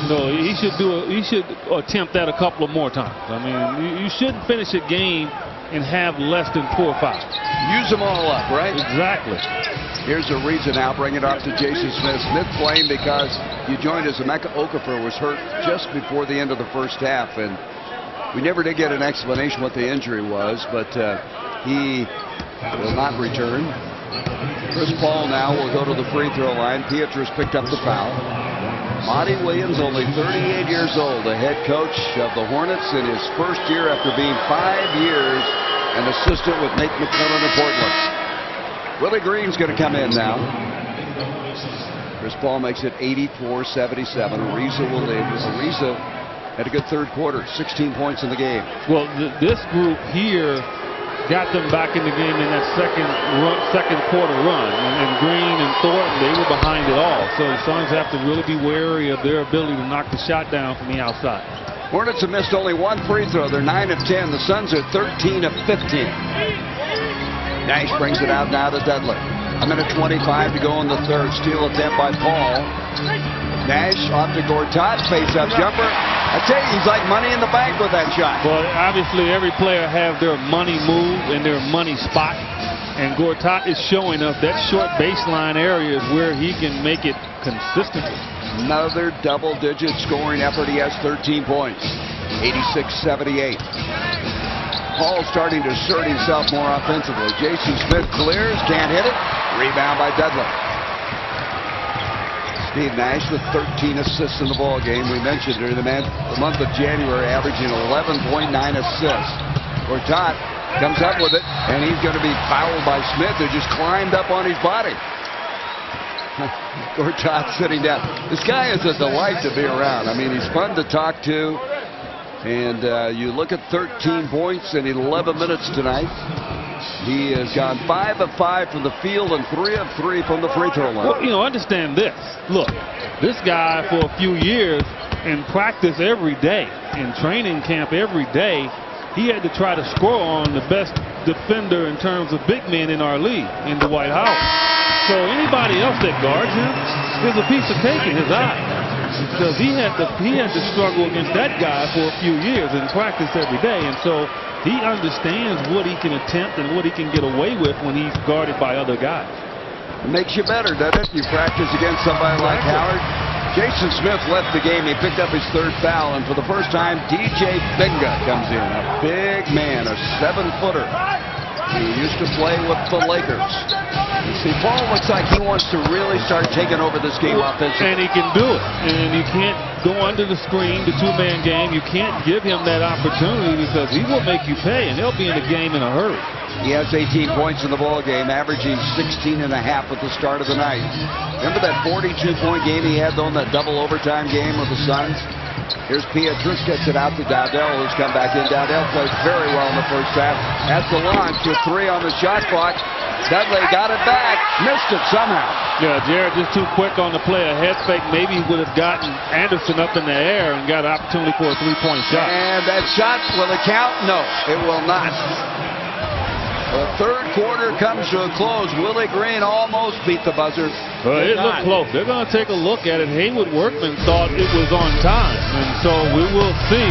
No, he should attempt that a couple of more times. I mean, you shouldn't finish a game and have less than 4 fouls. Use them all up, right? Exactly. Here's a reason now. Bring it off to Jason Smith. Smith playing because you joined as Emeka Okafor was hurt just before the end of the first half, and we never did get an explanation what the injury was, but he will not return. Chris Paul now will go to the free throw line. Pietrus picked up the foul. Monty Williams, only 38 years old, the head coach of the Hornets in his first year after being 5 years an assistant with Nate McMillan in Portland. Willie Green's going to come in now. Chris Paul makes it 84-77. Ariza will lead. Ariza had a good third quarter, 16 points in the game. Well, this group here got them back in the game in that second quarter run. And Green and Thornton, they were behind it all. So the Suns have to really be wary of their ability to knock the shot down from the outside. Hornets have missed only 1 free throw. They're 9 of 10. The Suns are 13 of 15. Nash brings it out now to Dudley. 1:25 to go in the third. Steal attempt by Paul. Nash off to Gortat. Face-up jumper. I tell you, he's like money in the bank with that shot. Well, obviously, every player have their money move and their money spot. And Gortat is showing us that short baseline area is where he can make it consistently. Another double-digit scoring effort. He has 13 points. 86-78. Paul starting to assert himself more offensively. Jason Smith clears, can't hit it. Rebound by Dudley. Steve Nash with 13 assists in the ball game. We mentioned during the month of January, averaging 11.9 assists. Gortat comes up with it, and he's going to be fouled by Smith, who just climbed up on his body. Gortat sitting down. This guy is a delight to be around. I mean, he's fun to talk to. And you look at 13 points in 11 minutes tonight. He has gone 5 of 5 from the field and 3 of 3 from the free throw line. Well, understand this. Look, this guy for a few years in practice every day, in training camp every day, he had to try to score on the best defender in terms of big men in our league, in Dwight Howard. So anybody else that guards him is a piece of cake in his eye. Because he had to struggle against that guy for a few years in practice every day, and so he understands what he can attempt and what he can get away with when he's guarded by other guys. It makes you better, doesn't it? You practice against somebody like Howard. Jason Smith left the game. He picked up his 3rd foul, and for the first time, DJ Binga comes in. A big man, a 7-footer. He used to play with the Lakers. See, Paul looks like he wants to really start taking over this game offensively. And he can do it. And you can't go under the screen, the two-man game. You can't give him that opportunity because he will make you pay, and he'll be in the game in a hurry. He has 18 points in the ball game, averaging 16.5 at the start of the night. Remember that 42-point game he had, though, in that double overtime game with the Suns? Here's Pietrus, gets it out to Dowdell, who's come back in. Dowdell played very well in the first half. Has the launch with 3 on the shot clock. Dudley got it back, missed it somehow. Yeah, Jared just too quick on the play. A head fake, maybe would have gotten Anderson up in the air and got an opportunity for a three-point shot. And that shot, will it count? No, it will not. The third quarter comes to a close. Willie Green almost beat the buzzer. It looked close. They're going to take a look at it. Haywood Workman thought it was on time, and so we will see.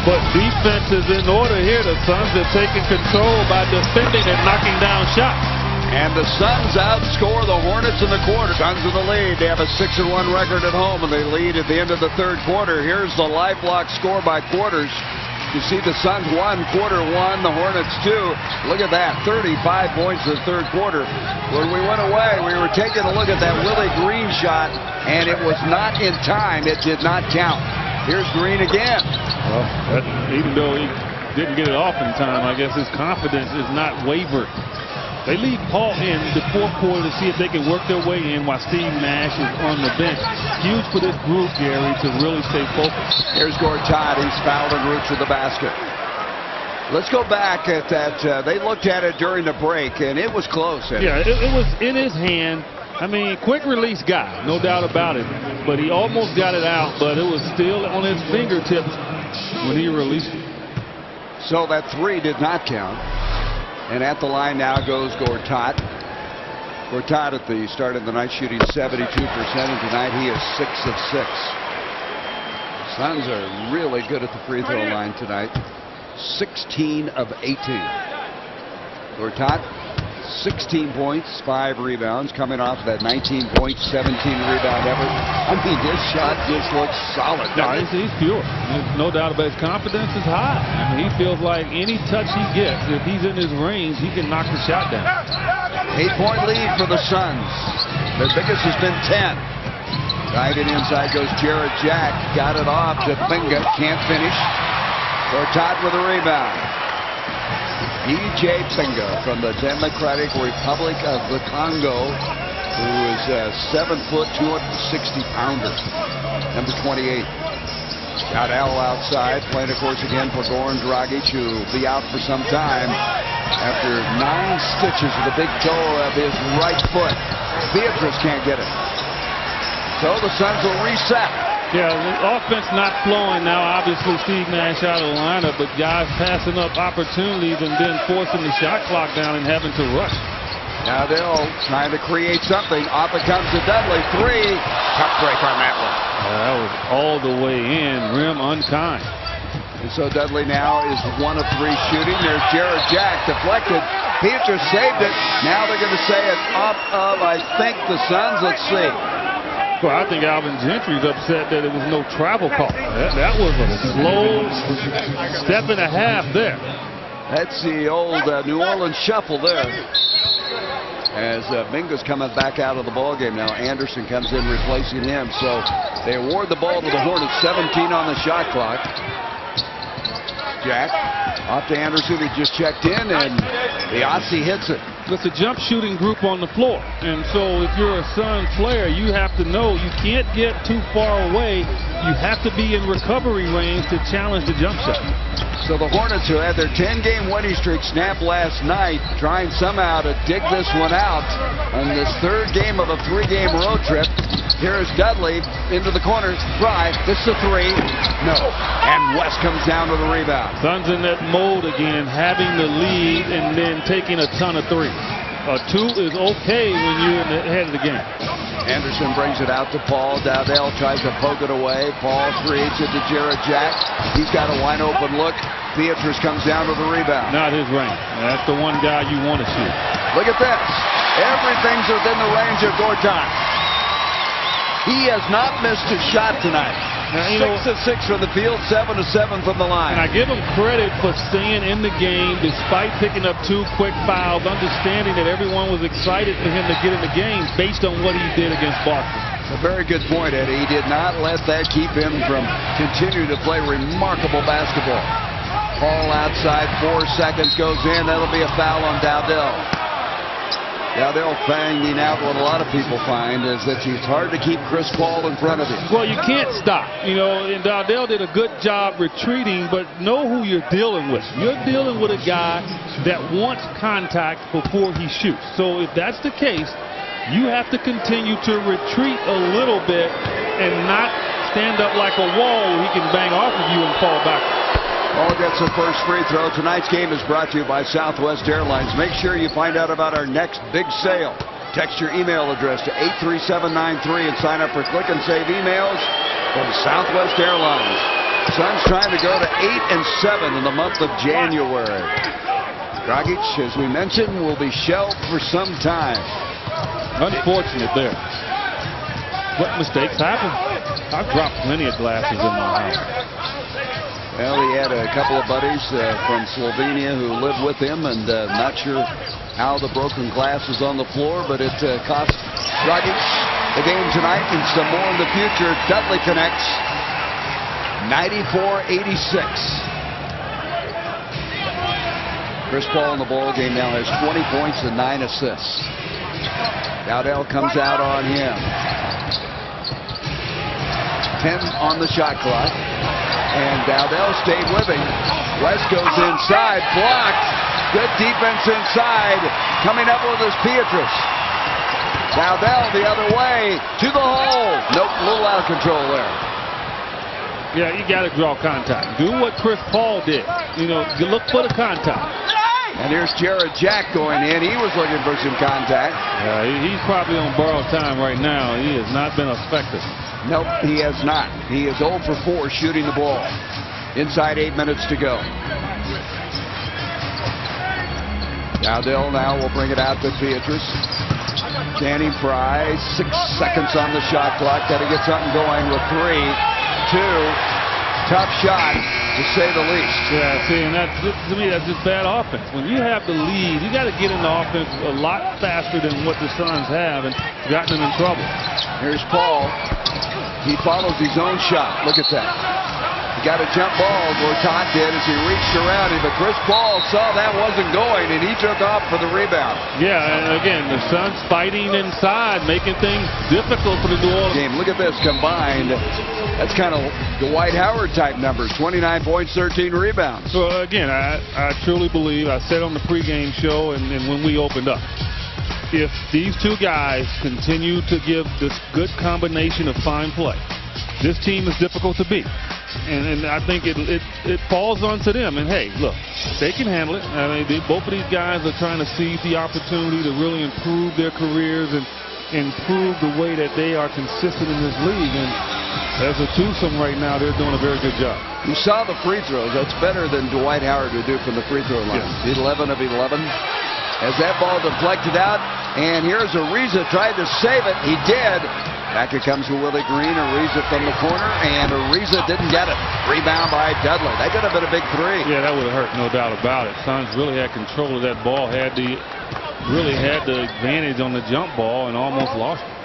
But defense is in order here. The Suns are taking control by defending and knocking down shots. And the Suns outscore the Hornets in the quarter. Suns in the lead. They have a 6-1 record at home, and they lead at the end of the third quarter. Here's the live block score by quarters. You see the Suns won quarter 1, the Hornets 2. Look at that, 35 points in the third quarter. When we went away, we were taking a look at that Willie Green shot, and it was not in time. It did not count. Here's Green again. Well, even though he didn't get it off in time, I guess his confidence is not wavered. They leave Paul in the fourth quarter to see if they can work their way in while Steve Nash is on the bench. Huge for this group, Gary, to really stay focused. Here's Gortat. He's fouled en route to the basket. Let's go back at that. They looked at it during the break, and it was close. Yeah, it was in his hand. I mean, quick release guy, no doubt about it. But he almost got it out, but it was still on his fingertips when he released it. So that 3 did not count. And at the line now goes Gortat. Gortat at the start of the night shooting 72%, and tonight he is 6 of 6. Suns are really good at the free throw line tonight. 16 of 18. Gortat, 16 points, 5 rebounds, coming off that 19 points, 17 rebound effort. I mean, this shot just looks solid. No, he's pure. There's no doubt about his confidence is high. I mean, he feels like any touch he gets, if he's in his range, he can knock the shot down. 8-point lead for the Suns. Their biggest has been 10. Diving inside goes Jared Jack. Got it off to Binga. Can't finish. Gortat with a rebound. E.J. Binga from the Democratic Republic of the Congo, who is a 7-foot, 260-pounder. Number 28. Got Al outside, playing, of course, again for Goran Dragic, who will be out for some time after 9 stitches of the big toe of his right foot. Beatrice can't get it. So the Suns will reset. Yeah, the offense not flowing now. Obviously, Steve Nash out of the lineup, but guys passing up opportunities and then forcing the shot clock down and having to rush. Now they'll trying to create something. Off it comes to Dudley. 3. Tough break on that one. That was all the way in. Rim unkind. And so Dudley now is 1 of 3 shooting. There's Jared Jack deflected. Peters saved it. Now they're going to say it's off of, I think, the Suns. Let's see. Well, I think Alvin Gentry's upset that it was no travel call. That was a slow step and a half there. That's the old New Orleans shuffle there. As Binga's coming back out of the ballgame now. Anderson comes in replacing him. So they award the ball to the Hornets. 17 on the shot clock. Jack off to Anderson. He just checked in, and the Aussie hits it. It's a jump shooting group on the floor. And so if you're a Sun player, you have to know you can't get too far away. You have to be in recovery range to challenge the jump shot. So the Hornets, who had their 10-game winning streak snapped last night, trying somehow to dig this one out on this 3rd game of a 3-game road trip. Here's Dudley into the corner. Drive. This is a 3. No. And West comes down to the rebound. Suns in that mode again, having the lead and then taking a ton of threes. A 2 is okay when you're in the head of the game. Anderson brings it out to Paul. Dowdell tries to poke it away. Paul creates it to Jared Jack. He's got a wide open look. Beatrice comes down to the rebound. Not his range. That's the one guy you want to shoot. Look at this. Everything's within the range of Gortat. He has not missed a shot tonight. Now, 6 of 6 from the field, 7 of 7 from the line. And I give him credit for staying in the game despite picking up 2 quick fouls, understanding that everyone was excited for him to get in the game based on what he did against Boston. A very good point, Eddie. He did not let that keep him from continuing to play remarkable basketball. Paul outside, 4 seconds goes in. That'll be a foul on Dowdell. Dowdell finding out what a lot of people find is that it's hard to keep Chris Paul in front of him. Well, you can't stop. And Dowdell did a good job retreating, but know who you're dealing with. You're dealing with a guy that wants contact before he shoots. So if that's the case, you have to continue to retreat a little bit and not stand up like a wall where he can bang off of you and fall back. Paul gets the first free throw. Tonight's game is brought to you by Southwest Airlines. Make sure you find out about our next big sale. Text your email address to 83793 and sign up for Click and Save emails from Southwest Airlines. Suns trying to go to 8 and 7 in the month of January. Dragic, as we mentioned, will be shelved for some time. Unfortunate there. What mistakes happen? I've dropped plenty of glasses in my house. Well, he had a couple of buddies from Slovenia who lived with him, and not sure how the broken glass is on the floor, but it cost Dragic the game tonight and some more in the future. Dudley connects 94-86. Chris Paul in the ball game now has 20 points and 9 assists. Dowdell comes out on him. 10 on the shot clock. And Dowdell stayed with him. West goes inside, blocked. Good defense inside. Coming up with his Pietrus. Dowdell the other way to the hole. Nope, a little out of control there. Yeah, you got to draw contact. Do what Chris Paul did. You look for the contact. And here's Jared Jack going in. He was looking for some contact. He's probably on borrowed time right now. He has not been effective. Nope, he has not. He is 0 for 4 shooting the ball. Inside 8 minutes to go. Dowdell now will bring it out to Pietrus. Channing Frye, 6 seconds on the shot clock. Got to get something going with 3, 2. Tough shot, to say the least. Yeah, see, and to me, that's just bad offense. When you have the lead, you got to get in the offense a lot faster than what the Suns have and gotten them in trouble. Here's Paul. He follows his own shot. Look at that. He got a jump ball, Gortat did, as he reached around him, but Chris Paul saw that wasn't going, and he took off for the rebound. Yeah, and again, the Suns fighting inside, making things difficult for the New Orleans game. Look at this combined. That's kind of Dwight Howard type numbers. 29 points, 13 rebounds. So again, I truly believe, I said on the pregame show and when we opened up, if these two guys continue to give this good combination of fine play, this team is difficult to beat. And I think it falls onto them. And hey, look, they can handle it. I mean, both of these guys are trying to seize the opportunity to really improve their careers and improve the way that they are consistent in this league. And as a twosome right now, they're doing a very good job. You saw the free throws. That's better than Dwight Howard would do from the free throw line. Yes. 11 of 11. As that ball deflected out, and here's Ariza tried to save it. He did. Back it comes to Willie Green. Ariza from the corner, and Ariza didn't get it. Rebound by Dudley. That could have been a big 3. Yeah, that would have hurt, no doubt about it. Suns really had control of that ball, really had the advantage on the jump ball, and almost lost it.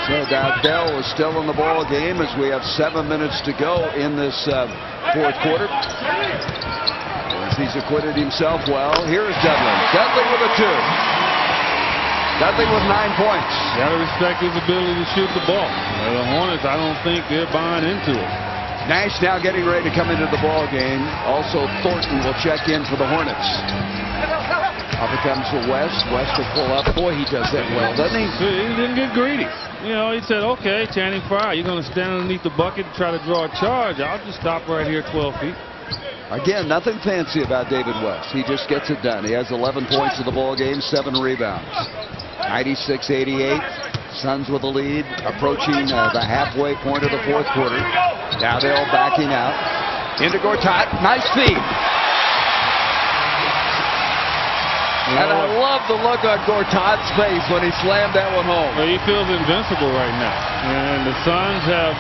So Dowdell is still in the ball game as we have 7 minutes to go in this fourth quarter. He's acquitted himself well. Here's Dudley. Dudley with a 2. Dudley with 9 points. You got to respect his ability to shoot the ball. The Hornets, I don't think they're buying into it. Nash now getting ready to come into the ball game. Also, Thornton will check in for the Hornets. Up it comes to West. West will pull up. Boy, he does that well, doesn't he? He didn't get greedy. He said, okay, Channing Frye, you're going to stand underneath the bucket and try to draw a charge. I'll just stop right here 12 feet. Again, nothing fancy about David West. He just gets it done. He has 11 points in the ball game, 7 rebounds. 96-88. Suns with the lead, approaching the halfway point of the fourth quarter. Dowdell backing out. Into Gortat. Nice feed. And I love the look on Gortat's face when he slammed that one home. Well, he feels invincible right now. And the Suns have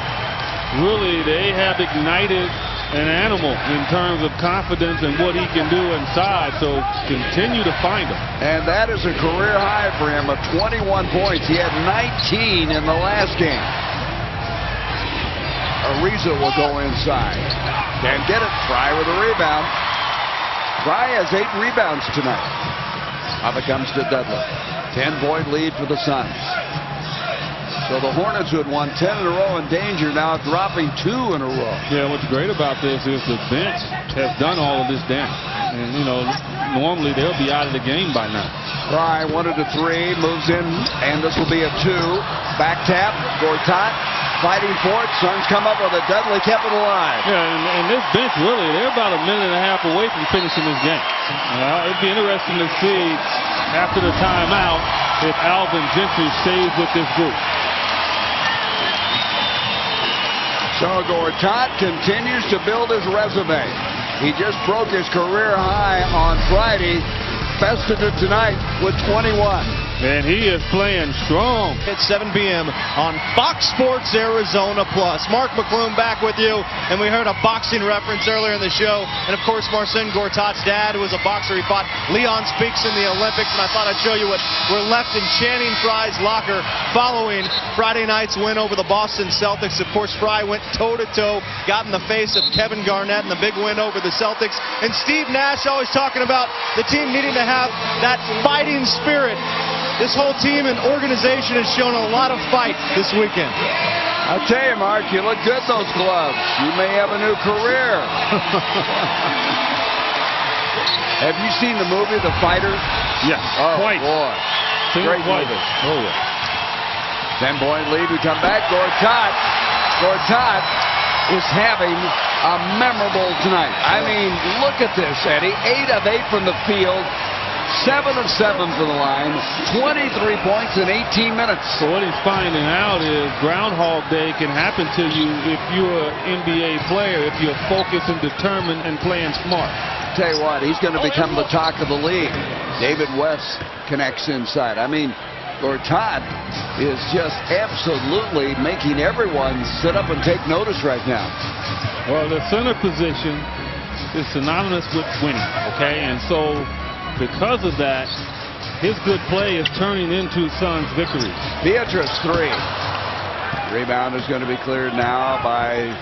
really, they have ignited an animal in terms of confidence and what he can do inside. So continue to find him. And that is a career high for him of 21 points. He had 19 in the last game. Ariza will go inside. Can't get it. Fry with a rebound. Fry has 8 rebounds tonight. Up it comes to Dudley. 10-point lead for the Suns. So the Hornets, who had won 10 in a row in danger, now dropping 2 in a row. Yeah, what's great about this is the bench has done all of this damage. And, you know, normally they'll be out of the game by now. Fry wanted a 3, moves in, and this will be a 2. Back tap, Gortat fighting for it. Suns come up with a Dudley, kept it alive. Yeah, and this bench, really, they're about a minute and a half away from finishing this game. It'd be interesting to see after the timeout if Alvin Gentry stays with this group. So Gortat continues to build his resume. He just broke his career high on Friday. Bested it tonight with 21. And he is playing strong. At 7 p.m. on Fox Sports Arizona Plus. Mark McClune back with you, and we heard a boxing reference earlier in the show. And of course, Marcin Gortat's dad, who was a boxer, he fought Leon Speaks in the Olympics. And I thought I'd show you what we're left in Channing Frye's locker following Friday night's win over the Boston Celtics. Of course, Frye went toe-to-toe, got in the face of Kevin Garnett in the big win over the Celtics. And Steve Nash always talking about the team needing to have that fighting spirit. This whole team and organization has shown a lot of fight this weekend. I'll tell you, Mark, you look good in those gloves. You may have a new career. Have you seen the movie The Fighter? Yes, Oh, twice. boy. Great movie. Oh, yeah. 10-point lead. We come back. Gortat is having a memorable tonight. I mean, look at this, Eddie. 8 of 8 from the field. 7 of 7 from the line, 23 points in 18 minutes. So what he's finding out is Groundhog Day can happen to you if you're an NBA player, if you're focused and determined and playing smart. Tell you what, he's going to become the talk of the league. David West connects inside. I mean, Gortat is just absolutely making everyone sit up and take notice right now. Well, the center position is synonymous with winning, okay? And so because of that, his good play is turning into Suns victories. Beatrice 3. Rebound is going to be cleared now by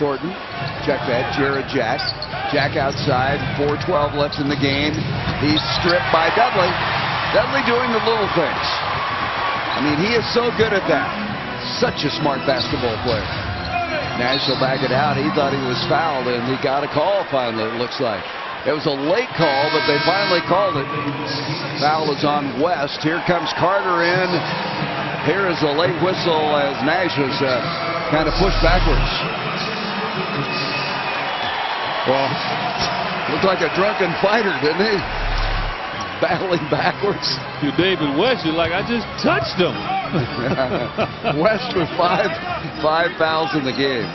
Thornton. Check that. Jared Jack. Jack outside. 4:12 left in the game. He's stripped by Dudley. Dudley doing the little things. I mean, he is so good at that. Such a smart basketball player. Nash will back it out. He thought he was fouled, and he got a call finally, it looks like. It was a late call, but they finally called it. Foul is on West. Here comes Carter in. Here is a late whistle as Nash was kind of pushed backwards. Well, looked like a drunken fighter, didn't he? Battling backwards. You David West, you're like, I just touched him. West with five fouls in the game.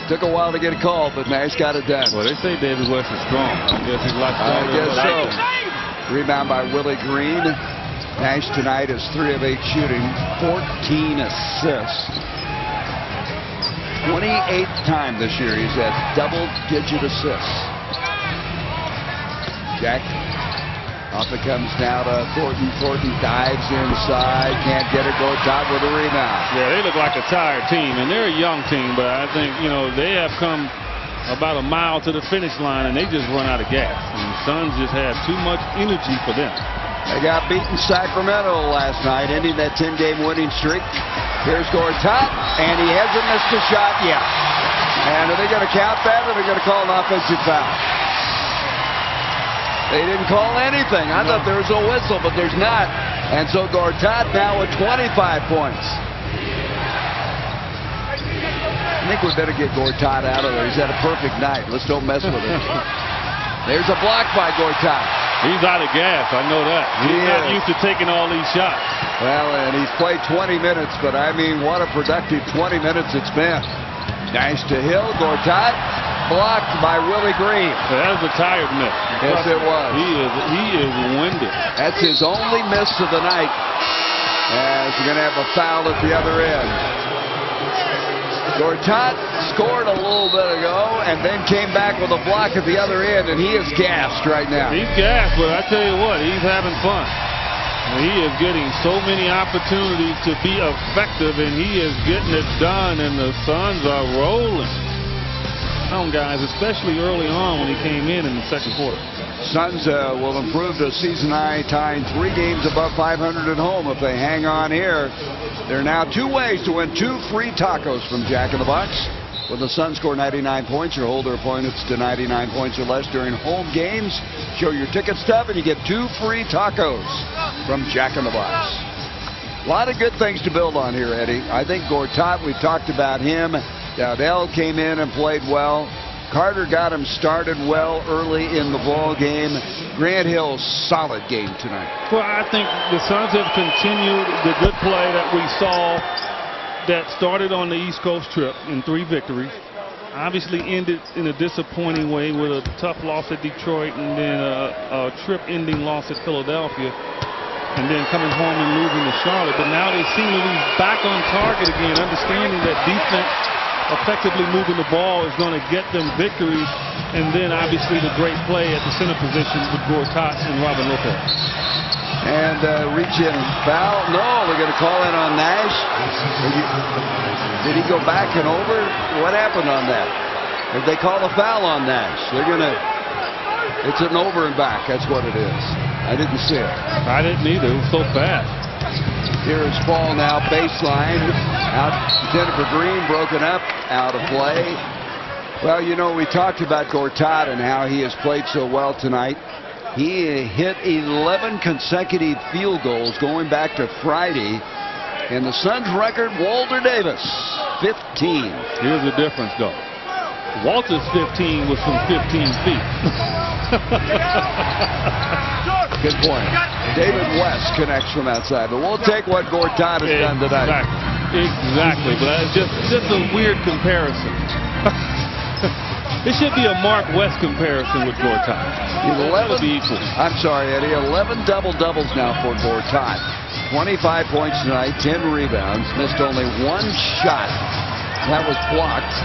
Took a while to get a call, but Nash got it done. Well, they say David West is strong. I guess he's a lot stronger. I guess so. Rebound by Willie Green. Nash tonight is 3 of 8 shooting, 14 assists. 28th time this year he's had double-digit assists. Jack. Off it comes now to Thornton. Thornton dives inside. Can't get it. Gortat with a rebound. Yeah, they look like a tired team, and they're a young team, but I think, you know, they have come about a mile to the finish line, and they just run out of gas. And the Suns just have too much energy for them. They got beaten Sacramento last night, ending that 10-game winning streak. Here's Gortat, and he hasn't missed a shot yet. And are they going to count that, or are they going to call an offensive foul? They didn't call anything. I thought there was a whistle, but there's not. And so Gortat now with 25 points. I think we better get Gortat out of there. He's had a perfect night. Let's don't mess with him. There's a block by Gortat. He's out of gas. I know that. He's not used to taking all these shots. Well, and he's played 20 minutes, but I mean, what a productive 20 minutes it's been. Nash to Hill. Gortat blocked by Willie Green. Well, that was a tired miss. Yes, it was. He is winded. That's his only miss of the night. As we're going to have a foul at the other end. Gortat scored a little bit ago and then came back with a block at the other end, and he is gassed right now. He's gassed, but I tell you what, he's having fun. He is getting so many opportunities to be effective, and he is getting it done, and the Suns are rolling. Come on, guys, especially early on when he came in the second quarter. Suns will improve to season high, tying 3 games above 500 at home if they hang on here. There are now 2 ways to win 2 free tacos from Jack in the Box. When the Suns score 99 points or hold their opponents to 99 points or less during home games, show your ticket stub and you get 2 free tacos from Jack in the Box. A lot of good things to build on here, Eddie. I think Gortat, we've talked about him. Dowdell came in and played well. Carter got him started well early in the ball game. Grant Hill, solid game tonight. Well, I think the Suns have continued the good play that we saw that started on the East Coast trip in 3 victories. Obviously ended in a disappointing way with a tough loss at Detroit and then a trip-ending loss at Philadelphia, and then coming home and losing to Charlotte. But now they seem to be back on target again, understanding that defense effectively moving the ball is going to get them victories, and then obviously the great play at the center position with Gortat and Robin Lopez. And reach in and foul. No, they're going to call in on Nash. Did he go back and over? What happened on that? If they call a foul on Nash, they're going to, it's an over and back. That's what it is. I didn't see it. I didn't either. It was so fast. Here's ball now, baseline. Out, Jennifer Green broken up, out of play. Well, you know, we talked about Gortat and how he has played so well tonight. He hit 11 consecutive field goals going back to Friday. And the Suns record, Walter Davis, 15. Here's the difference, though. Walter's 15 was from 15 feet. Good point. David West connects from outside. But we'll take what Gortat has done tonight. Exactly. But it's just a weird comparison. It should be a Mark West comparison with Gortat. 11. Be equal. I'm sorry, Eddie. 11 double-doubles now for Gortat. 25 points tonight, 10 rebounds. Missed only 1 shot. That was blocked.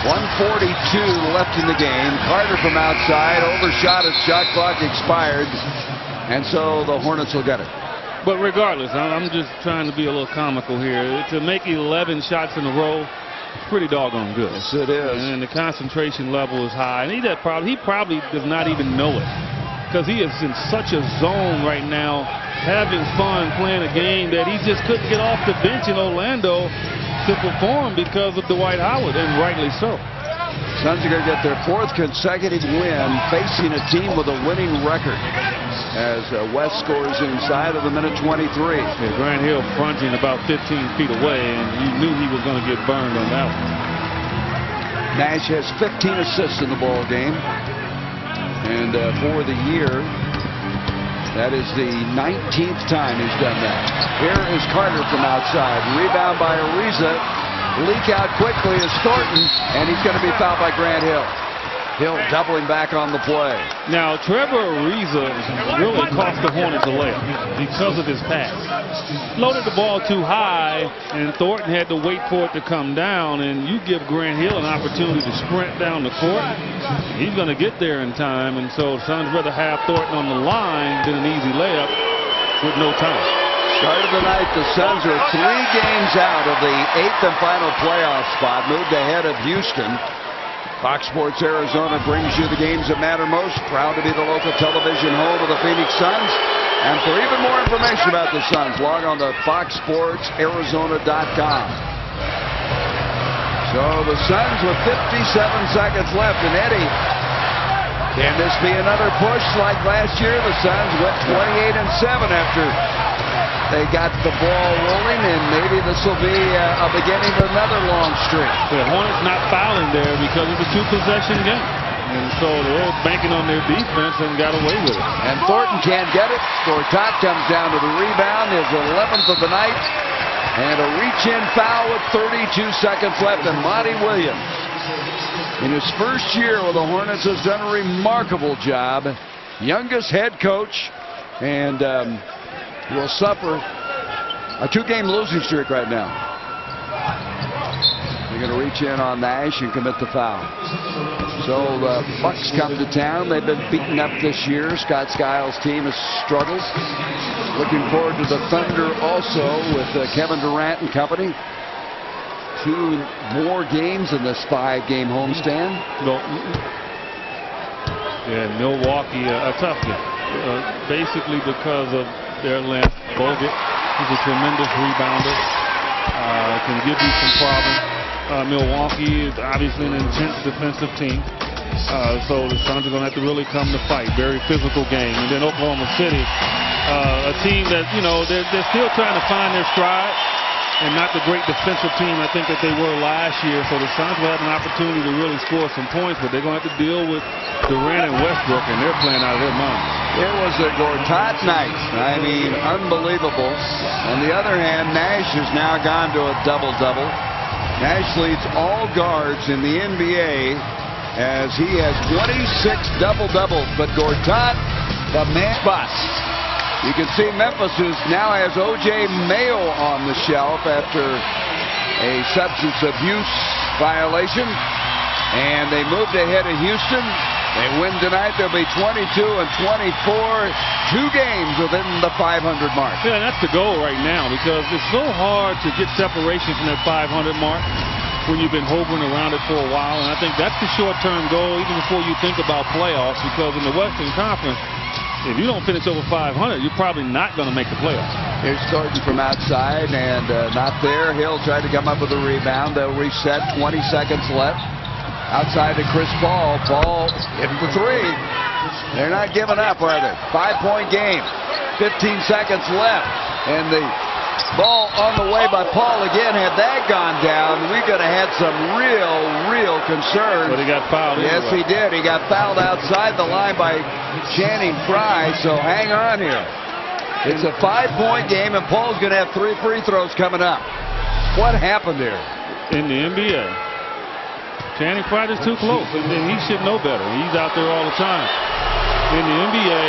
1:42 left in the game. Carter from outside overshot his shot clock expired, and so the Hornets will get it. But regardless, I'm just trying to be a little comical here. To make 11 shots in a row, it's pretty doggone good. Yes, it is. And the concentration level is high, and he probably does not even know it, because he is in such a zone right now, having fun playing a game that he just couldn't get off the bench in Orlando to perform because of Dwight Howard, and rightly so. Suns are going to get their 4th consecutive win facing a team with a winning record as West scores inside of the minute 23. Yeah, Grant Hill fronting about 15 feet away, and you knew he was going to get burned on that one. Nash has 15 assists in the ball game, and for the year, that is the 19th time he's done that. Here is Carter from outside. Rebound by Ariza. Leak out quickly is Thornton, and he's going to be fouled by Grant Hill. Hill doubling back on the play. Now, Trevor Ariza really cost the Hornets a layup because of his pass. Loaded the ball too high, and Thornton had to wait for it to come down, and you give Grant Hill an opportunity to sprint down the court. He's going to get there in time, and so Suns rather have Thornton on the line than an easy layup with no time. Start of the night, the Suns are 3 games out of the 8th and final playoff spot, moved ahead of Houston. Fox Sports Arizona brings you the games that matter most. Proud to be the local television home of the Phoenix Suns. And for even more information about the Suns, log on to foxsportsarizona.com. So the Suns with 57 seconds left. And Eddie, can this be another push like last year? The Suns went 28-7 after they got the ball rolling, and maybe this will be a beginning of another long streak. The Hornets not fouling there because it's a 2-possession game. And so they're banking on their defense and got away with it. And Thornton can't get it. Gortat comes down to the rebound, his 11th of the night. And a reach-in foul with 32 seconds left. And Monty Williams, in his first year with the Hornets, has done a remarkable job. Youngest head coach, and will suffer a 2-game losing streak right now. They're going to reach in on Nash and commit the foul. So the Bucks come to town. They've been beaten up this year. Scott Skiles' team has struggled. Looking forward to the Thunder also with Kevin Durant and company. 2 more games in this 5-game homestand. Yeah, Milwaukee, a tough game. Basically because of their length. Bogut is a tremendous rebounder. Can give you some problems. Milwaukee is obviously an intense defensive team. So the Suns are going to have to really come to fight. Very physical game. And then Oklahoma City, a team that, you know, they're still trying to find their stride. And not the great defensive team I think that they were last year. So the Suns will have an opportunity to really score some points, but they're going to have to deal with Durant and Westbrook, and they're playing out of their minds. It was a Gortat night. I mean, unbelievable. On the other hand, Nash has now gone to a double-double. Nash leads all guards in the NBA as he has 26 double-doubles. But Gortat, the man bust. You can see Memphis now has O.J. Mayo on the shelf after a substance abuse violation. And they moved ahead of Houston. They win tonight. They'll be 22 and 24. 2 games within the 500 mark. Yeah, and that's the goal right now because it's so hard to get separation from that 500 mark when you've been hovering around it for a while. And I think that's the short-term goal even before you think about playoffs, because in the Western Conference, if you don't finish over 500, you're probably not going to make the playoffs. Here's Thornton from outside and not there. Hill tried to come up with a rebound. They'll reset. 20 seconds left. Outside to Chris Paul. Paul hitting the 3. They're not giving up, are they? 5-point game. 15 seconds left. And the ball on the way by Paul again. Had that gone down, we could have had some real concern. But he got fouled. Yes, he did. He got fouled outside the line by Channing Frye, so hang on here. It's a 5-point game, and Paul's going to have 3 free throws coming up. What happened there? In the NBA, Channing Frye is too close, and he should know better. He's out there all the time. In the NBA,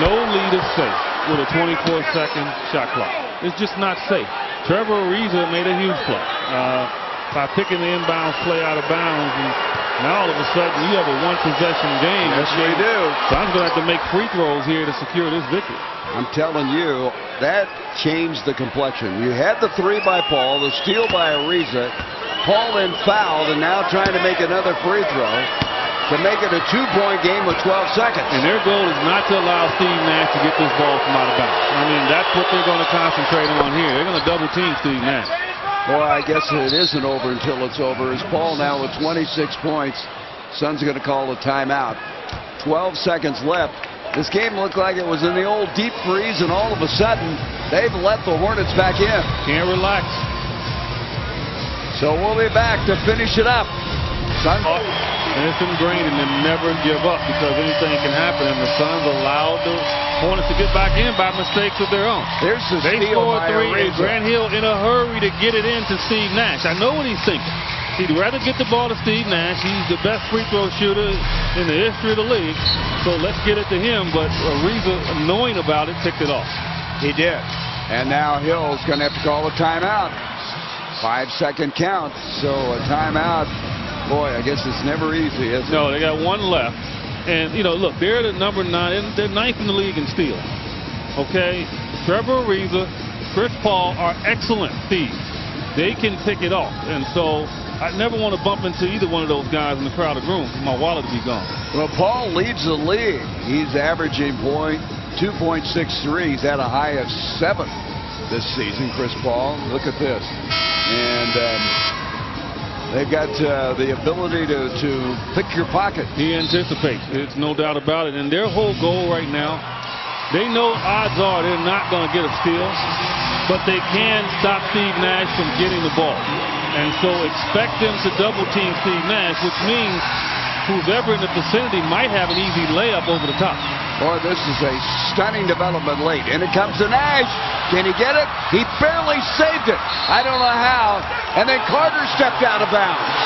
no lead is safe with a 24-second shot clock. It's just not safe. Trevor Ariza made a huge play by picking the inbounds play out of bounds, and now all of a sudden you have a 1-possession game. Yes, we do. So I'm going to have to make free throws here to secure this victory. I'm telling you, that changed the complexion. You had the 3 by Paul, the steal by Ariza. Paul then fouled, and now trying to make another free throw to make it a 2-point game with 12 seconds. And their goal is not to allow Steve Nash to get this ball from out of bounds. I mean, that's what they're going to concentrate on here. They're going to double team Steve Nash. Well, I guess it isn't over until it's over. As Paul now with 26 points. Suns are going to call a timeout. 12 seconds left. This game looked like it was in the old deep freeze, and all of a sudden, they've let the Hornets back in. Can't relax. So we'll be back to finish it up. Suns. And it's ingrained in them never give up because anything can happen, and the Suns allowed the Hornets to get back in by mistakes of their own. There's the They steal scored by 3, and Ariza. Grant Hill in a hurry to get it into Steve Nash. I know what he's thinking. He'd rather get the ball to Steve Nash. He's the best free throw shooter in the history of the league. So let's get it to him. But Ariza, knowing about it, ticked it off. He did. And now Hill's going to have to call a timeout. 5-second count. So a timeout. Boy, I guess it's never easy, is it? No, they got 1 left. And, you know, look, they're the number 9. They're 9th in the league in steals. Okay? Trevor Ariza, Chris Paul are excellent thieves. They can pick it off. And so I never want to bump into either one of those guys in the crowded room for my wallet to be gone. Well, Paul leads the league. He's averaging 2.63. He's had a high of 7 this season, Chris Paul. Look at this. And they've got the ability to pick your pocket. He anticipates. It's no doubt about it. And their whole goal right now, they know odds are they're not going to get a steal, but they can stop Steve Nash from getting the ball. And so expect them to double team Steve Nash, which means who's ever in the vicinity might have an easy layup over the top. Boy, this is a stunning development late. And it comes to Nash. Can he get it? He barely saved it. I don't know how. And then Carter stepped out of bounds.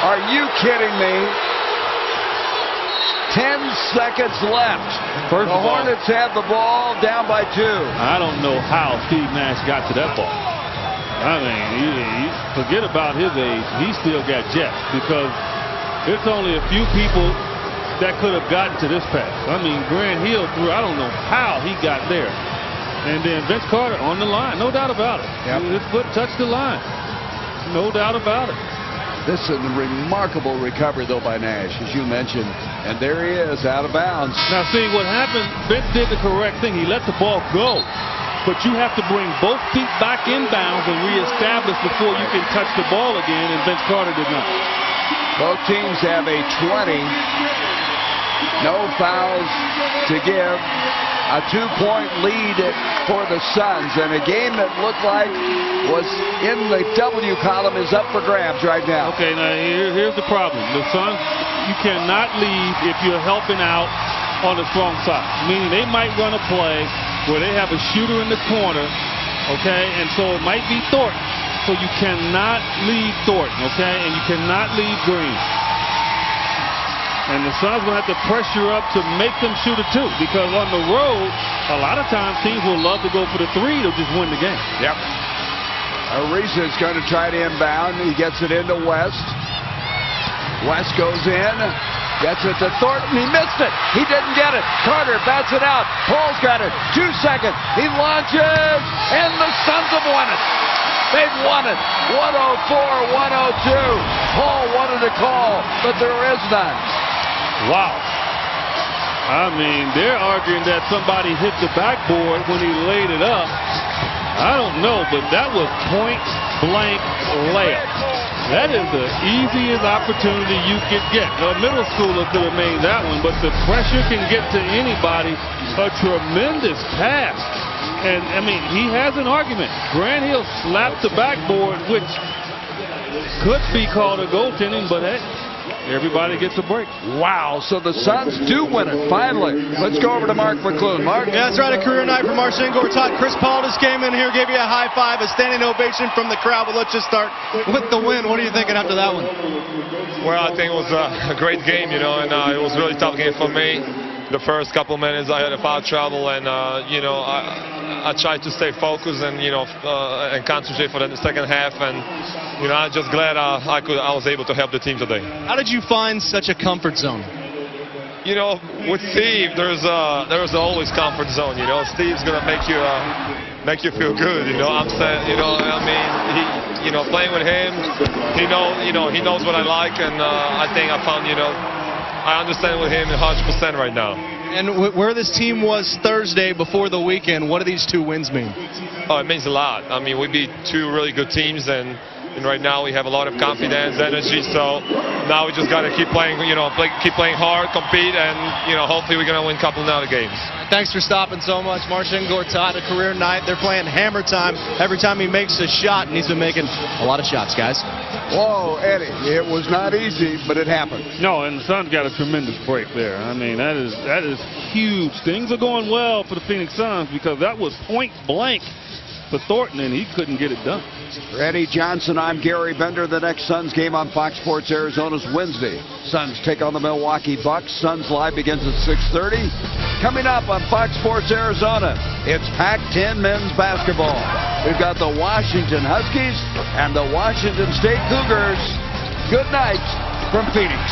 Are you kidding me? 10 seconds left. The Hornets have the ball down by 2. I don't know how Steve Nash got to that ball. I mean, you forget about his age. He still got jets because it's only a few people that could have gotten to this pass. I mean, Grant Hill threw, I don't know how he got there. And then Vince Carter on the line, no doubt about it. Yep. His foot touched the line. No doubt about it. This is a remarkable recovery, though, by Nash, as you mentioned. And there he is, out of bounds. Now, see, what happened, Vince did the correct thing. He let the ball go. But you have to bring both feet back in bounds and reestablish before you can touch the ball again, and Vince Carter did not. Both teams have a 20. No fouls to give. A 2-point lead for the Suns. And a game that looked like was in the W column is up for grabs right now. Okay, now here's the problem. The Suns, you cannot leave if you're helping out on the strong side. Meaning they might run a play where they have a shooter in the corner, okay? And so it might be Thornton. So you cannot leave Thornton, okay? And you cannot leave Green. And the Suns will have to pressure up to make them shoot it too, because on the road, a lot of times teams will love to go for the three to just win the game. Yep. Ariza is going to try to inbound. He gets it into West. West goes in. Gets it to Thornton. He missed it. He didn't get it. Carter bats it out. Paul's got it. 2 seconds. He launches. And the Suns have won it. They've won it. 104-102. Paul wanted a call, but there is none. Wow. I mean, they're arguing that somebody hit the backboard when he laid it up. I don't know, but that was point-blank layup. That is the easiest opportunity you could get. A middle schooler could have made that one, but the pressure can get to anybody. A tremendous pass. And, I mean, he has an argument. Grant Hill slapped the backboard, which could be called a goaltending, but hey, everybody gets a break. Wow, so the Suns do win it, finally. Let's go over to Mark McClune. Mark? Yeah, that's right, a career night for Marcin Gortat. Chris Paul just came in here, gave you a high five, a standing ovation from the crowd. But let's just start with the win. What are you thinking after that one? Well, I think it was a great game, you know, and it was a really tough game for me. The first couple minutes I had a foul trouble, and you know, I tried to stay focused and and concentrate for the second half, and you know, I'm just glad I was able to help the team today. How did you find such a comfort zone? You know, with Steve, there's always comfort zone. You know, Steve's gonna make you feel good. You know, I'm saying, you know, I mean, he, playing with him, he knows what I like, and I think I found, I understand with him 100% right now. And where this team was Thursday before the weekend, what do these 2 wins mean? Oh, it means a lot. I mean, we beat 2 really good teams, and right now we have a lot of confidence, energy. So now we just got to keep playing, keep playing hard, compete, and hopefully we're gonna win a couple of other games. Thanks for stopping so much, Marcin Gortat. A career night. They're playing hammer time every time he makes a shot, and he's been making a lot of shots, guys. Whoa, Eddie, it was not easy, but it happened. No, and the Suns got a tremendous break there. I mean, that is huge. Things are going well for the Phoenix Suns because that was point blank for Thornton, and he couldn't get it done. For Eddie Johnson, I'm Gary Bender. The next Suns game on Fox Sports Arizona's Wednesday. Suns take on the Milwaukee Bucks. Suns Live begins at 6:30. Coming up on Fox Sports Arizona, it's Pac-10 men's basketball. We've got the Washington Huskies and the Washington State Cougars. Good night from Phoenix.